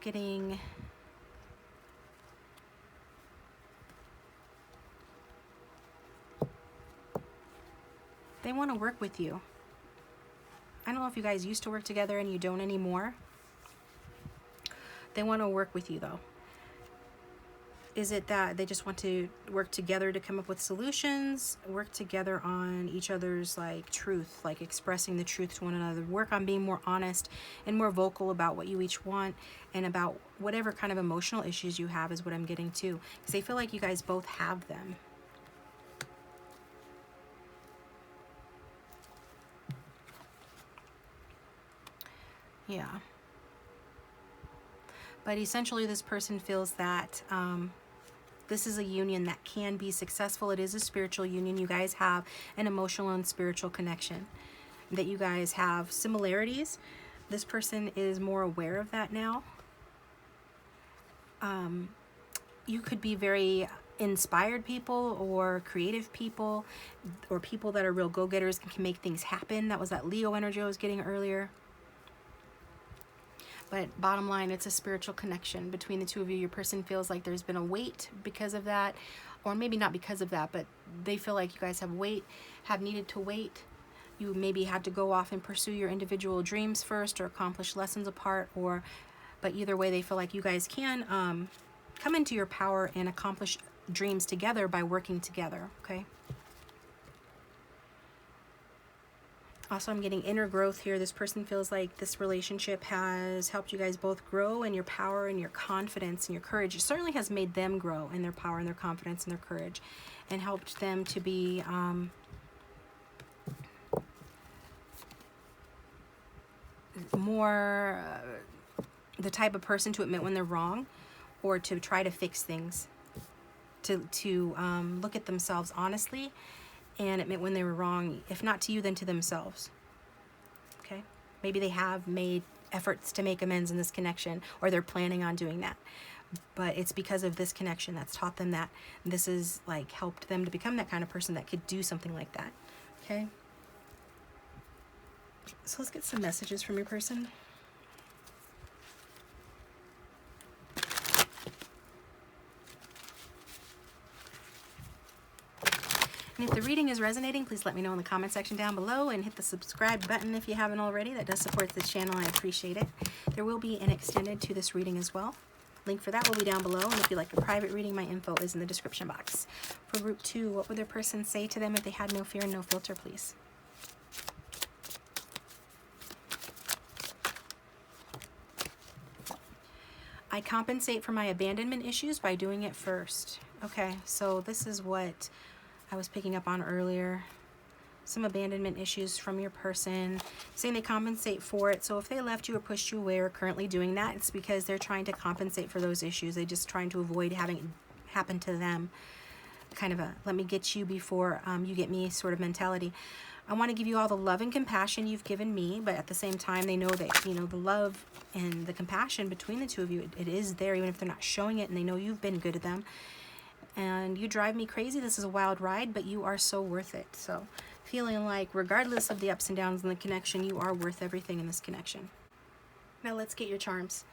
Speaker 1: Getting they want to work with you. I don't know if you guys used to work together and you don't anymore. They want to work with you though. Is it that they just want to work together to come up with solutions, work together on each other's like truth, like expressing the truth to one another, work on being more honest and more vocal about what you each want and about whatever kind of emotional issues you have is what I'm getting to. Because they feel like you guys both have them. Yeah. But essentially this person feels that this is a union that can be successful. It is a spiritual union. You guys have an emotional and spiritual connection. That you guys have similarities. This person is more aware of that now. You could be very inspired people or creative people or people that are real go-getters and can make things happen. That was that Leo energy I was getting earlier. But bottom line, it's a spiritual connection between the two of you. Your person feels like there's been a weight because of that, or maybe not because of that, but they feel like you guys have needed to wait. You maybe had to go off and pursue your individual dreams first or accomplish lessons apart, but either way, they feel like you guys can come into your power and accomplish dreams together by working together, okay? Also, I'm getting inner growth here. This person feels like this relationship has helped you guys both grow in your power and your confidence and your courage. It certainly has made them grow in their power and their confidence and their courage and helped them to be more the type of person to admit when they're wrong or to try to fix things, to look at themselves honestly and admit when they were wrong, if not to you, then to themselves. Okay? Maybe they have made efforts to make amends in this connection, or they're planning on doing that. But it's because of this connection that's taught them that. This has like helped them to become that kind of person that could do something like that. Okay? So let's get some messages from your person. And if the reading is resonating, please let me know in the comment section down below and hit the subscribe button if you haven't already. That does support this channel. I appreciate it. There will be an extended to this reading as well. Link for that will be down below. And if you'd like a private reading, my info is in the description box. For group 2, what would their person say to them if they had no fear and no filter, please? I compensate for my abandonment issues by doing it first. Okay, so this is what I was picking up on earlier. Some abandonment issues from your person, saying they compensate for it. So if they left you or pushed you away or currently doing that, it's because they're trying to compensate for those issues. They're just trying to avoid having it happen to them. Kind of a let me get you before you get me sort of mentality. I want to give you all the love and compassion you've given me, but at the same time, they know that, you know, the love and the compassion between the two of you, it is there, even if they're not showing it, and they know you've been good to them. and you drive me crazy. This is a wild ride, but you are so worth it. So feeling like regardless of the ups and downs in the connection, you are worth everything in this connection. Now let's get your charms.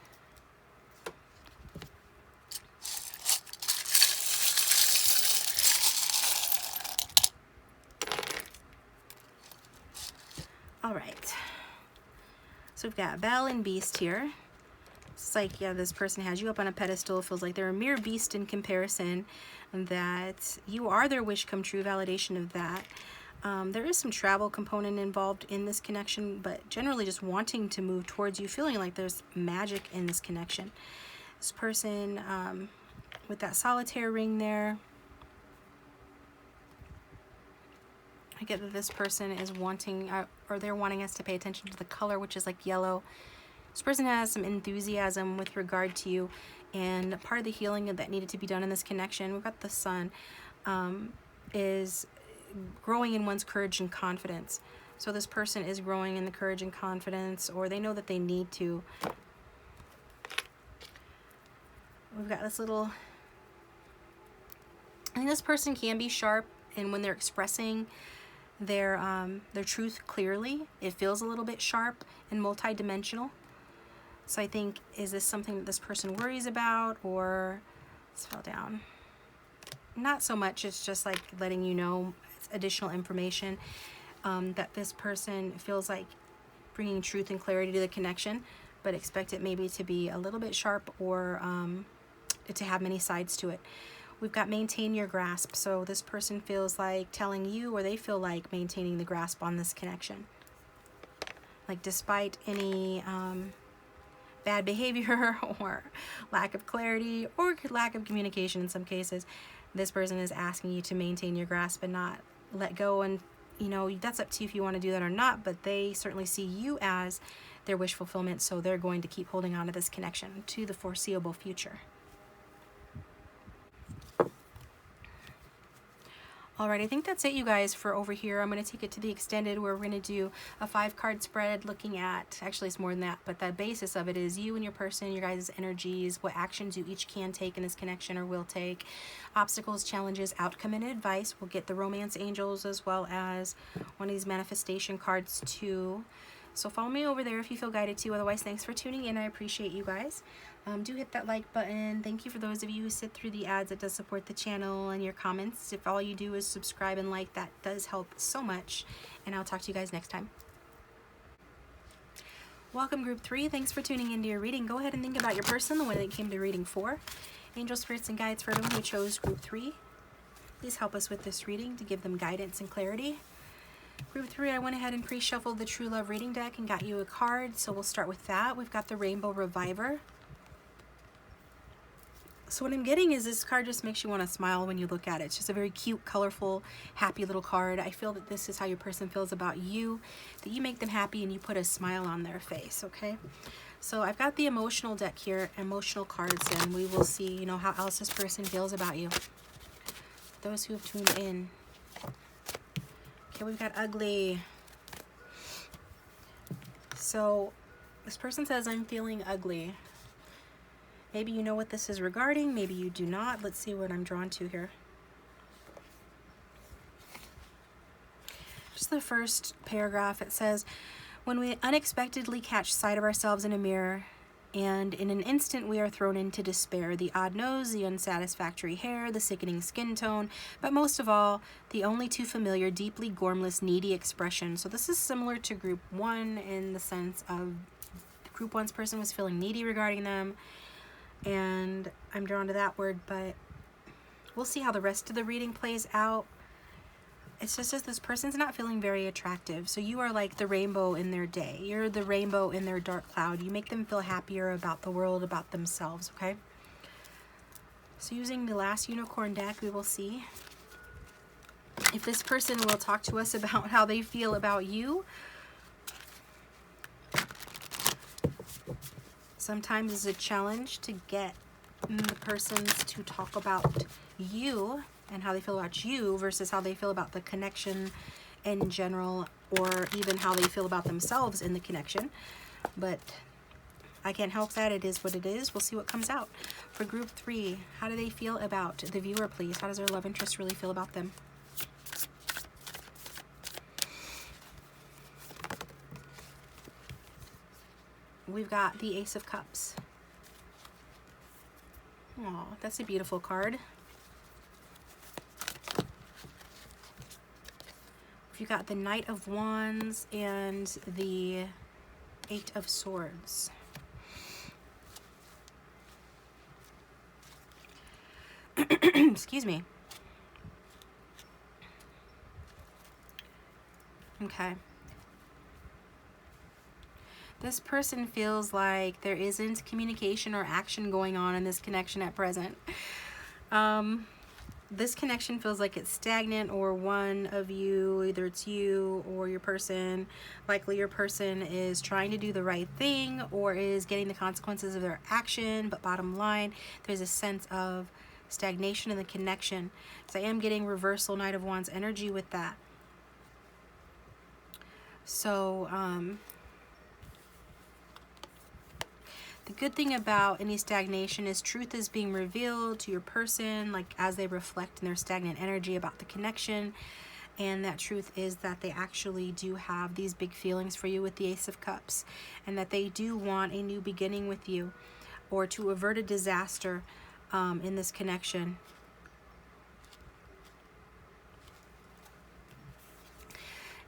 Speaker 1: All right. So we've got Belle and Beast here. It's like, yeah, this person has you up on a pedestal. It feels like they're a mere beast in comparison, that you are their wish come true, validation of that. There is some travel component involved in this connection, but generally just wanting to move towards you, feeling like there's magic in this connection. This person with that solitaire ring there, I get that this person is wanting, or they're wanting us to pay attention to the color, which is like yellow. This person has some enthusiasm with regard to you, and part of the healing that needed to be done in this connection, we've got the sun, is growing in one's courage and confidence. So this person is growing in the courage and confidence, or they know that they need to. We've got this little, I think this person can be sharp, and when they're expressing their truth clearly, it feels a little bit sharp and multi-dimensional. So I think, is this something that this person worries about, or this fell down? Not so much. It's just like letting you know additional information that this person feels like bringing truth and clarity to the connection, but expect it maybe to be a little bit sharp, or to have many sides to it. We've got maintain your grasp. So this person feels like telling you, or they feel like maintaining the grasp on this connection. Like despite any bad behavior or lack of clarity or lack of communication in some cases, this person is asking you to maintain your grasp and not let go. And you know, that's up to you if you want to do that or not, but they certainly see you as their wish fulfillment, so they're going to keep holding on to this connection to the foreseeable future. Alright, I think that's it, you guys, for over here. I'm going to take it to the extended, where we're going to do a 5-card spread looking at, actually it's more than that, but the basis of it is you and your person, your guys' energies, what actions you each can take in this connection or will take, obstacles, challenges, outcome, and advice. We'll get the romance angels as well as one of these manifestation cards too. So follow me over there if you feel guided to. Otherwise, thanks for tuning in. I appreciate you guys. Do hit that like button. Thank you for those of you who sit through the ads. It does support the channel, and your comments. If all you do is subscribe and like, that does help so much. And I'll talk to you guys next time. Welcome, group 3. Thanks for tuning into your reading. Go ahead and think about your person, the one that came to reading 4. Angel spirits and guides for everyone who chose group 3. Please help us with this reading to give them guidance and clarity. Group 3, I went ahead and pre-shuffled the True Love reading deck and got you a card, so we'll start with that. We've got the Rainbow Reviver. So what I'm getting is this card just makes you want to smile when you look at it. It's just a very cute, colorful, happy little card. I feel that this is how your person feels about you, that you make them happy and you put a smile on their face, okay? So I've got the emotional deck here, emotional cards, and we will see, you know, how else this person feels about you. Those who have tuned in. Okay, we've got ugly. So this person says, I'm feeling ugly. Maybe you know what this is regarding, maybe you do not. Let's see what I'm drawn to here. Just the first paragraph, it says, when we unexpectedly catch sight of ourselves in a mirror, and in an instant we are thrown into despair. The odd nose, the unsatisfactory hair, the sickening skin tone, but most of all, the only too familiar, deeply gormless, needy expression. So this is similar to group 1 in the sense of group 1's person was feeling needy regarding them, and I'm drawn to that word, but we'll see how the rest of the reading plays out. It's just as this person's not feeling very attractive. So you are like the rainbow in their day. You're the rainbow in their dark cloud. You make them feel happier about the world, about themselves, okay? So using the last unicorn deck, we will see if this person will talk to us about how they feel about you. Sometimes it's a challenge to get the persons to talk about you and how they feel about you versus how they feel about the connection in general, or even how they feel about themselves in the connection. But I can't help that. It is what it is. We'll see what comes out. For group 3, how do they feel about the viewer, please? How does their love interest really feel about them? We've got the Ace of Cups. Oh, that's a beautiful card. You've got the Knight of Wands and the Eight of Swords. Excuse me. Okay. This person feels like there isn't communication or action going on in this connection at present. This connection feels like it's stagnant, or one of you, either it's you or your person, likely your person is trying to do the right thing or is getting the consequences of their action, but bottom line, there's a sense of stagnation in the connection. So I am getting reversal Knight of Wands energy with that. So, the good thing about any stagnation is truth is being revealed to your person, like as they reflect in their stagnant energy about the connection. And that truth is that they actually do have these big feelings for you with the Ace of Cups, and that they do want a new beginning with you, or to avert a disaster in this connection.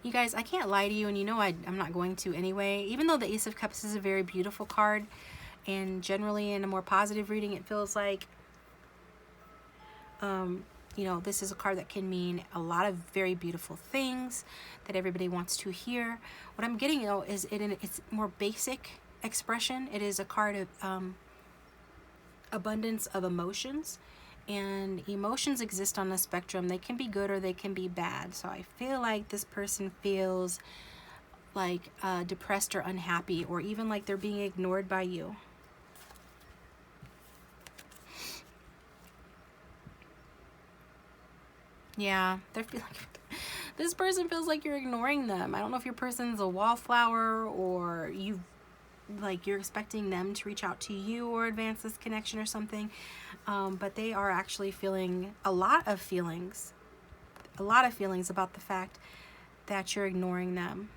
Speaker 1: You guys, I can't lie to you, and you know I'm not going to anyway. Even though the Ace of Cups is a very beautiful card, and generally in a more positive reading, it feels like, you know, this is a card that can mean a lot of very beautiful things that everybody wants to hear. What I'm getting, though, is it's more basic expression. It is a card of abundance of emotions, and emotions exist on the spectrum. They can be good or they can be bad. So I feel like this person feels like depressed or unhappy, or even like they're being ignored by you. Yeah, they're feeling this person feels like you're ignoring them. I don't know if your person's a wallflower, or you're expecting them to reach out to you or advance this connection or something. But they are actually feeling a lot of feelings about the fact that you're ignoring them.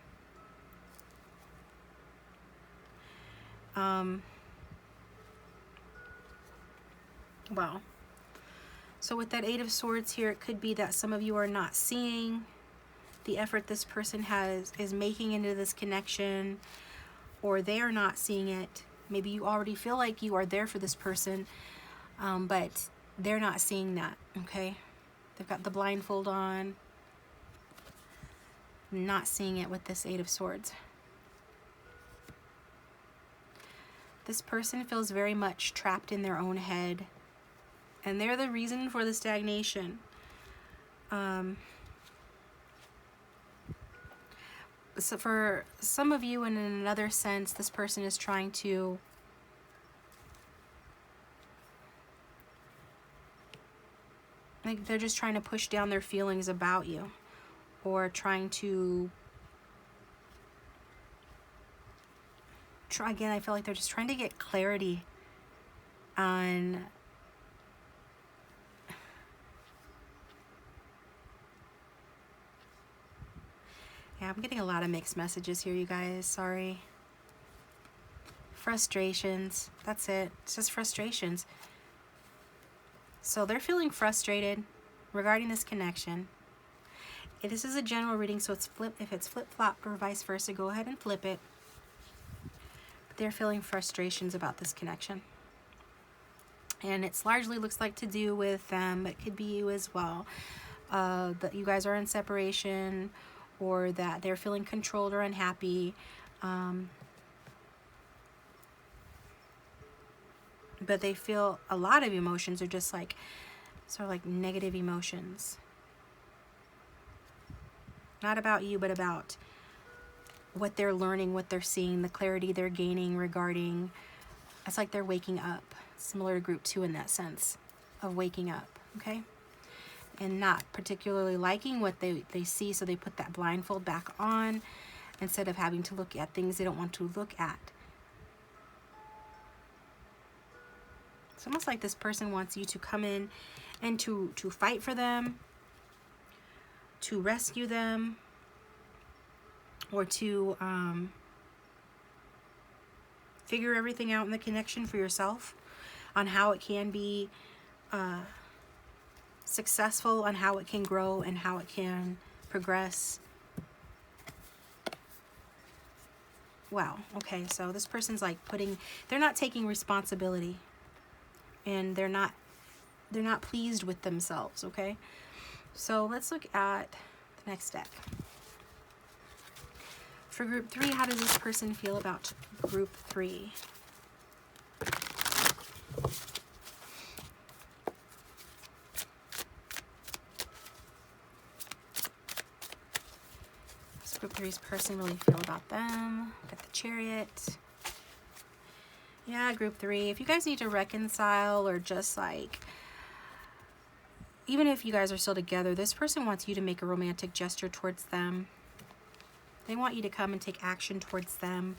Speaker 1: Well, so with that Eight of Swords here, it could be that some of you are not seeing the effort this person is making into this connection, or they are not seeing it. Maybe you already feel like you are there for this person, but they're not seeing that, okay? They've got the blindfold on, not seeing it with this Eight of Swords. This person feels very much trapped in their own head, and they're the reason for the stagnation. So for some of you, and in another sense, this person is trying to they're just trying to push down their feelings about you, or trying to again, I feel like they're just trying to get clarity on yeah, I'm getting a lot of mixed messages here, you guys. Sorry. Frustrations. That's it. It's just frustrations. So they're feeling frustrated regarding this connection. This is a general reading, so if it's flip-flop or vice versa, go ahead and flip it. But they're feeling frustrations about this connection. And it's largely looks like to do with them. It could be you as well. That you guys are in separation, or that they're feeling controlled or unhappy. But they feel a lot of emotions are just like, sort of like negative emotions. Not about you, but about what they're learning, what they're seeing, the clarity they're gaining regarding, it's like they're waking up. Similar to group 2 in that sense of waking up, okay? And not particularly liking what they see, so they put that blindfold back on instead of having to look at things they don't want to look at. It's almost like this person wants you to come in and to fight for them, to rescue them, or to figure everything out in the connection for yourself on how it can be successful, on how it can grow and how it can progress. Wow, okay, so this person's like they're not taking responsibility, and they're not pleased with themselves, okay? So let's look at the next deck. For group 3, how does this person feel about group 3? Group 3's person really feel about them? Got the Chariot. Yeah, group 3. If you guys need to reconcile, or just like, even if you guys are still together, this person wants you to make a romantic gesture towards them. They want you to come and take action towards them,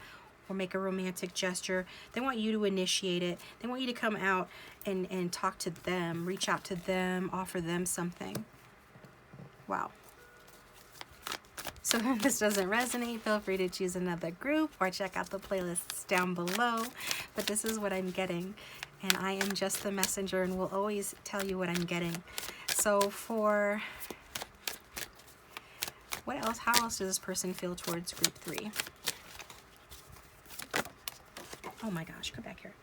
Speaker 1: or make a romantic gesture. They want you to initiate it. They want you to come out and talk to them, reach out to them, offer them something. Wow. So if this doesn't resonate, feel free to choose another group or check out the playlists down below. But this is what I'm getting, and I am just the messenger and will always tell you what I'm getting. So for what else? How else does this person feel towards group 3? Oh my gosh, come back here.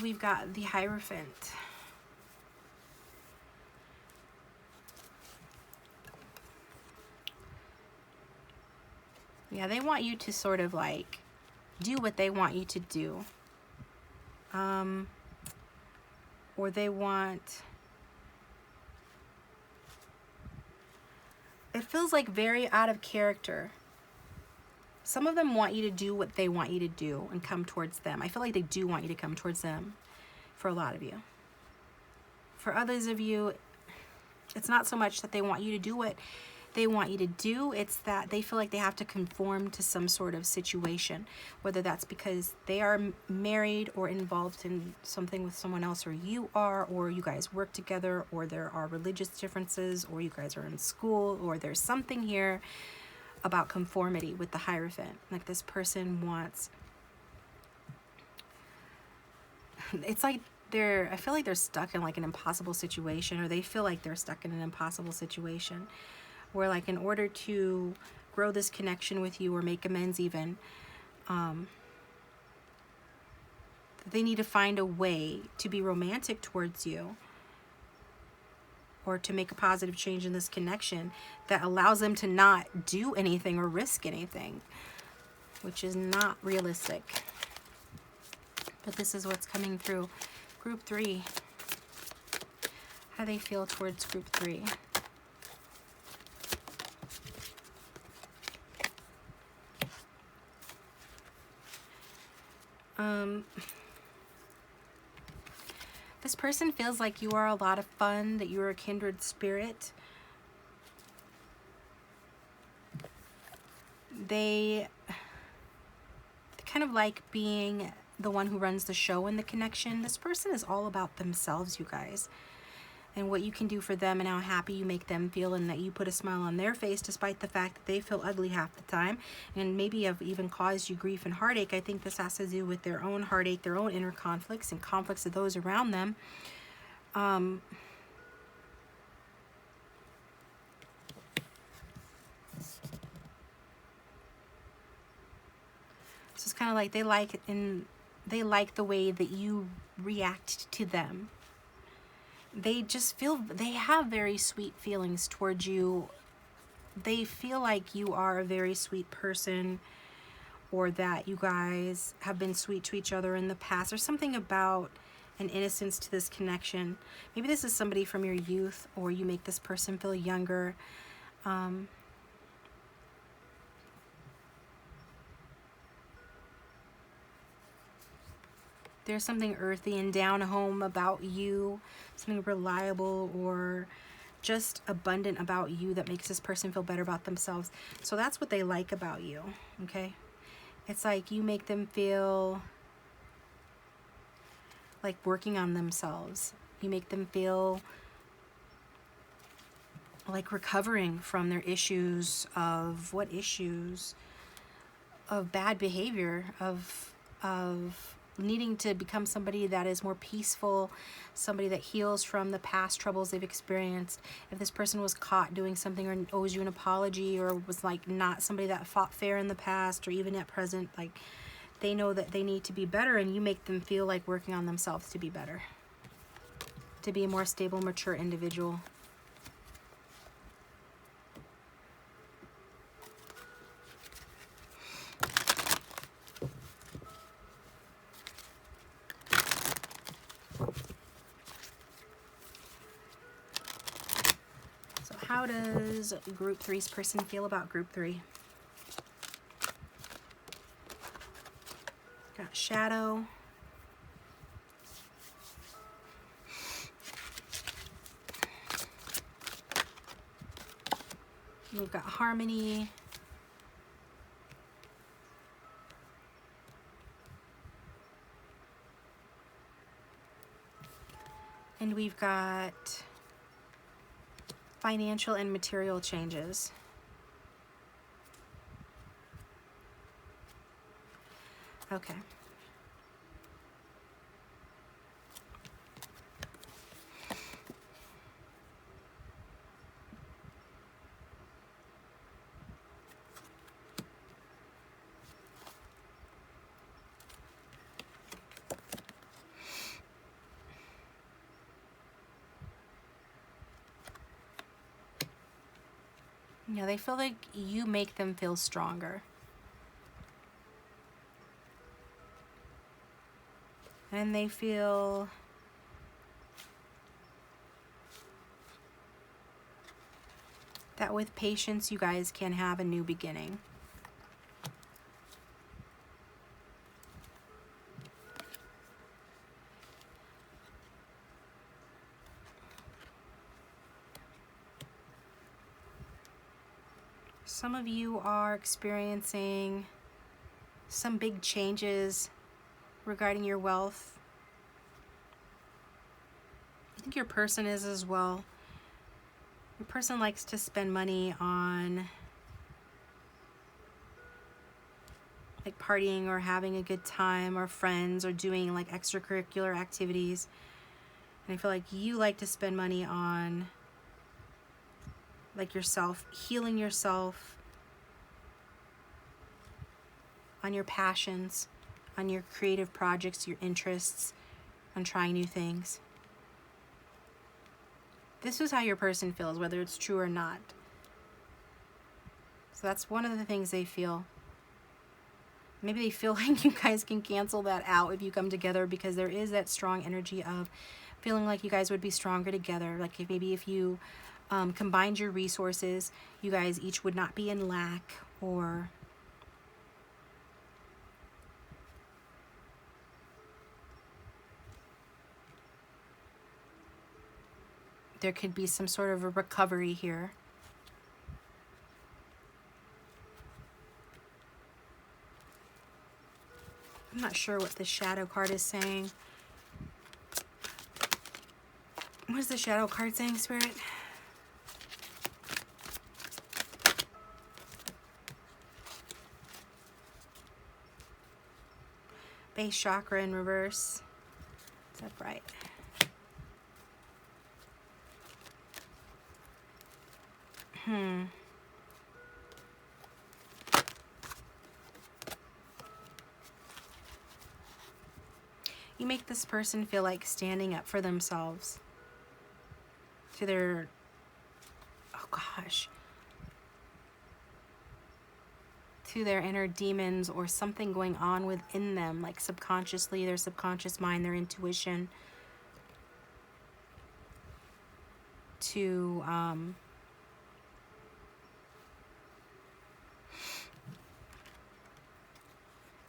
Speaker 1: We've got the Hierophant. Yeah, they want you to sort of like do what they want you to do. Or they want, it feels like very out of character. Some of them want you to do what they want you to do and come towards them. I feel like they do want you to come towards them for a lot of you. For others of you, it's not so much that they want you to do what they want you to do, it's that they feel like they have to conform to some sort of situation, whether that's because they are married or involved in something with someone else, or you are, or you guys work together, or there are religious differences, or you guys are in school, or there's something here about conformity with the Hierophant. Like this person wants, it's like I feel like they're stuck in like an impossible situation, or they feel like they're stuck in an impossible situation where, like, in order to grow this connection with you or make amends even, they need to find a way to be romantic towards you, or to make a positive change in this connection that allows them to not do anything or risk anything, which is not realistic. But this is what's coming through. Group 3. How do they feel towards group 3? This person feels like you are a lot of fun, that you're a kindred spirit. They kind of like being the one who runs the show in the connection. This person is all about themselves, you guys, and what you can do for them and how happy you make them feel, and that you put a smile on their face despite the fact that they feel ugly half the time and maybe have even caused you grief and heartache. I think this has to do with their own heartache, their own inner conflicts, and conflicts of those around them. So it's kind of like they like the way that you react to them. They just feel, they have very sweet feelings towards you. They feel like you are a very sweet person, or that you guys have been sweet to each other in the past. There's something about an innocence to this connection. Maybe this is somebody from your youth, or you make this person feel younger. There's something earthy and down home about you, something reliable or just abundant about you that makes this person feel better about themselves. So that's what they like about you, okay? It's like you make them feel like working on themselves. You make them feel like recovering from their issues of what issues? Of bad behavior, of needing to become somebody that is more peaceful, somebody that heals from the past troubles they've experienced. If this person was caught doing something or owes you an apology, or was like not somebody that fought fair in the past or even at present, like they know that they need to be better, and you make them feel like working on themselves to be better, to be a more stable, mature individual. How does Group 3's person feel about Group 3? Got Shadow. We've got Harmony. And we've got financial and material changes. Okay. Yeah, they feel like you make them feel stronger. And they feel that with patience, you guys can have a new beginning. Some of you are experiencing some big changes regarding your wealth. I think your person is as well. Your person likes to spend money on like partying or having a good time or friends or doing like extracurricular activities. And I feel like you like to spend money on like yourself, healing yourself, on your passions, on your creative projects, your interests, on trying new things. This is how your person feels, whether it's true or not. So that's one of the things they feel. Maybe they feel like you guys can cancel that out if you come together, because there is that strong energy of feeling like you guys would be stronger together. Like maybe if you combined your resources, you guys each would not be in lack, or there could be some sort of a recovery here. I'm not sure what the shadow card is saying. What is the shadow card saying, Spirit? Base chakra in reverse. Is that right? You make this person feel like standing up for themselves, to their, oh gosh, to their inner demons or something going on within them, like subconsciously, their subconscious mind, their intuition, to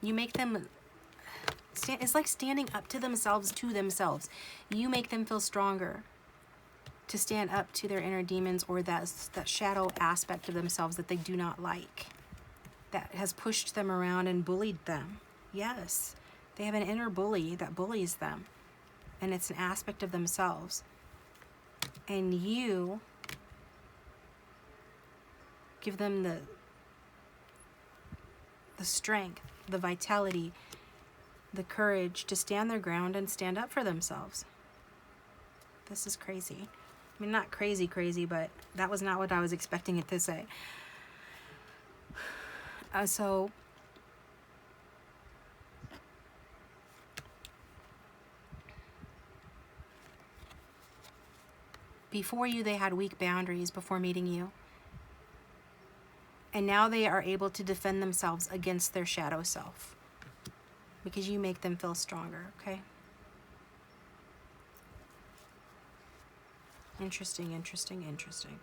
Speaker 1: you make them it's like standing up to themselves. You make them feel stronger to stand up to their inner demons, or that shadow aspect of themselves that they do not like, that has pushed them around and bullied them. Yes, they have an inner bully that bullies them. and it's an aspect of themselves. And you give them the strength, the vitality, the courage to stand their ground and stand up for themselves. This is crazy. I mean, not crazy, but that was not what I was expecting it to say. So before you, they had weak boundaries before meeting you. And now they are able to defend themselves against their shadow self because you make them feel stronger, okay? Interesting, interesting, interesting.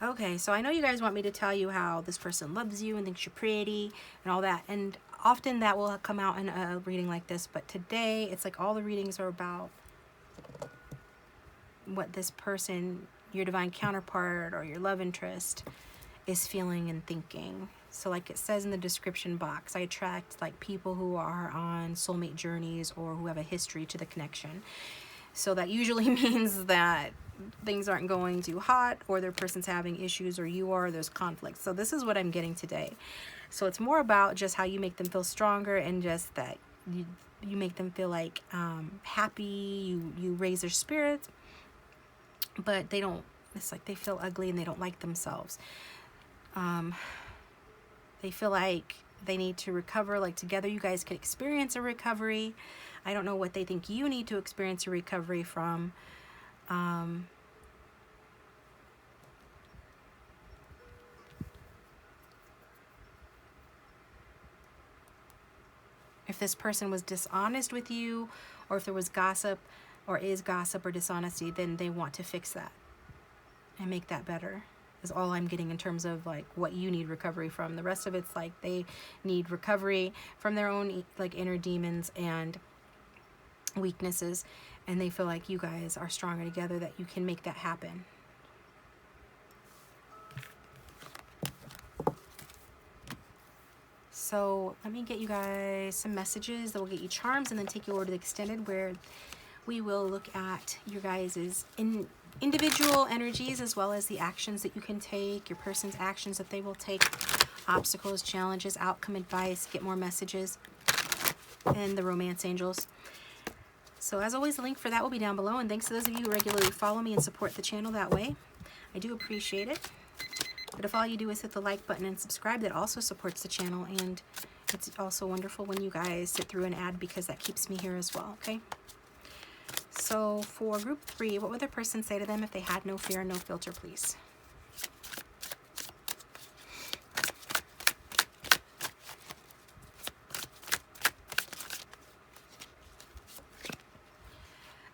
Speaker 1: Okay, so I know you guys want me to tell you how this person loves you and thinks you're pretty and all that. And often that will come out in a reading like this. But today, it's like all the readings are about what this person, your divine counterpart or your love interest, is feeling and thinking. So like it says in the description box, I attract like people who are on soulmate journeys or who have a history to the connection. So that usually means that things aren't going too hot, or their person's having issues, or you are, there's conflict. So this is what I'm getting today. So it's more about just how you make them feel stronger, and just that you make them feel like happy, you raise their spirits, but they don't, it's like they feel ugly and they don't like themselves. They feel like they need to recover, like together you guys could experience a recovery. I don't know what they think you need to experience a recovery from. If this person was dishonest with you, or if there was gossip, or is gossip or dishonesty, then they want to fix that and make that better, is all I'm getting in terms of like what you need recovery from. The rest of it's like they need recovery from their own like inner demons and weaknesses, and they feel like you guys are stronger together, that you can make that happen. So let me get you guys some messages that will get you charms, and then take you over to the extended, where we will look at your guys' individual energies, as well as the actions that you can take, your person's actions that they will take, obstacles, challenges, outcome advice, get more messages, and the romance angels. So as always, the link for that will be down below, and thanks to those of you who regularly follow me and support the channel that way. I do appreciate it. But if all you do is hit the like button and subscribe, that also supports the channel, and it's also wonderful when you guys sit through an ad, because that keeps me here as well, okay? So for group 3, what would the person say to them if they had no fear and no filter, please?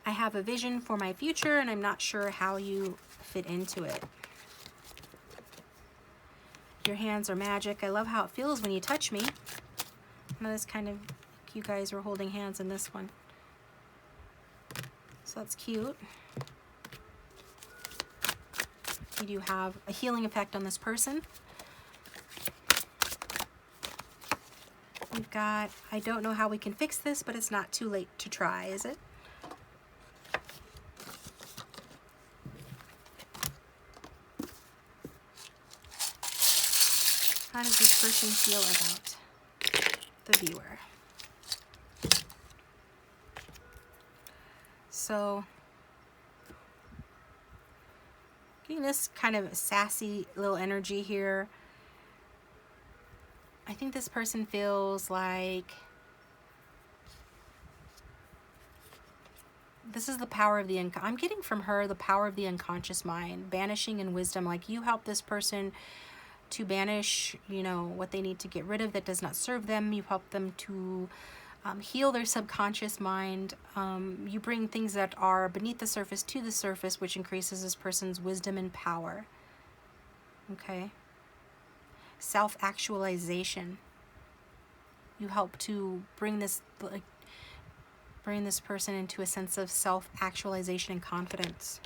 Speaker 1: I have a vision for my future, and I'm not sure how you fit into it. Your hands are magic. I love how it feels when you touch me. Now this kind of, you guys were holding hands in this one. So that's cute. You do have a healing effect on this person. We've got, I don't know how we can fix this, but it's not too late to try, is it? How does this person feel about the viewer? So, getting this kind of sassy little energy here. I think this person feels like this is the power of the I'm getting from her the power of the unconscious mind, banishing and wisdom. Like you help this person to banish, you know, what they need to get rid of that does not serve them. You help them to heal their subconscious mind. You bring things that are beneath the surface to the surface, which increases this person's wisdom and power. Okay. Self-actualization. You help to bring this, like, bring this person into a sense of self-actualization and confidence.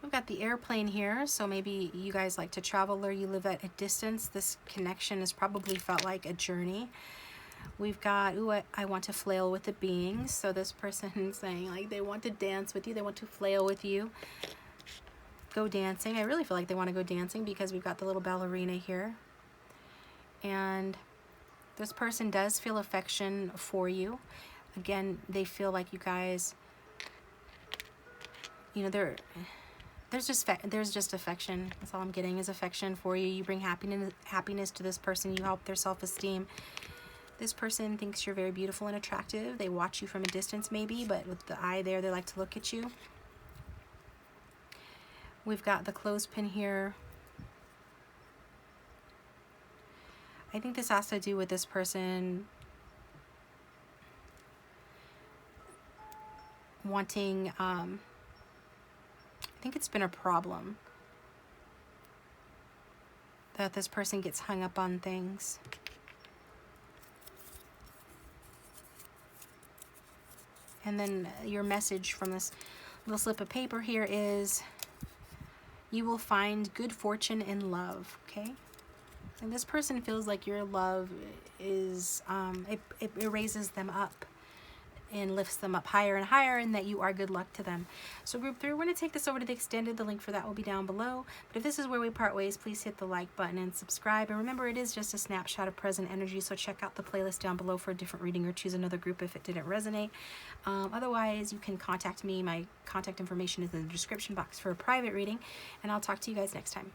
Speaker 1: We've got the airplane here, so maybe you guys like to travel or you live at a distance. This connection has probably felt like a journey. We've got, ooh, I want to flail with the beings. So this person saying like they want to dance with you, they want to flail with you. Go dancing. I really feel like they want to go dancing because we've got the little ballerina here. And this person does feel affection for you. Again, they feel like you guys, you know, there's just affection. That's all I'm getting is affection for you. You bring happiness to this person. You help their self-esteem. This person thinks you're very beautiful and attractive. They watch you from a distance maybe, but with the eye there, they like to look at you. We've got the clothespin here. I think this has to do with this person wanting, I think it's been a problem that this person gets hung up on things. And then your message from this little slip of paper here is, you will find good fortune in love, okay? And this person feels like your love is, it raises them up and lifts them up higher and higher, and that you are good luck to them. So group 3, we're going to take this over to the extended. The link for that will be down below. But if this is where we part ways, please hit the like button and subscribe. And remember, it is just a snapshot of present energy, so check out the playlist down below for a different reading, or choose another group if it didn't resonate. Otherwise, you can contact me. My contact information is in the description box for a private reading, and I'll talk to you guys next time.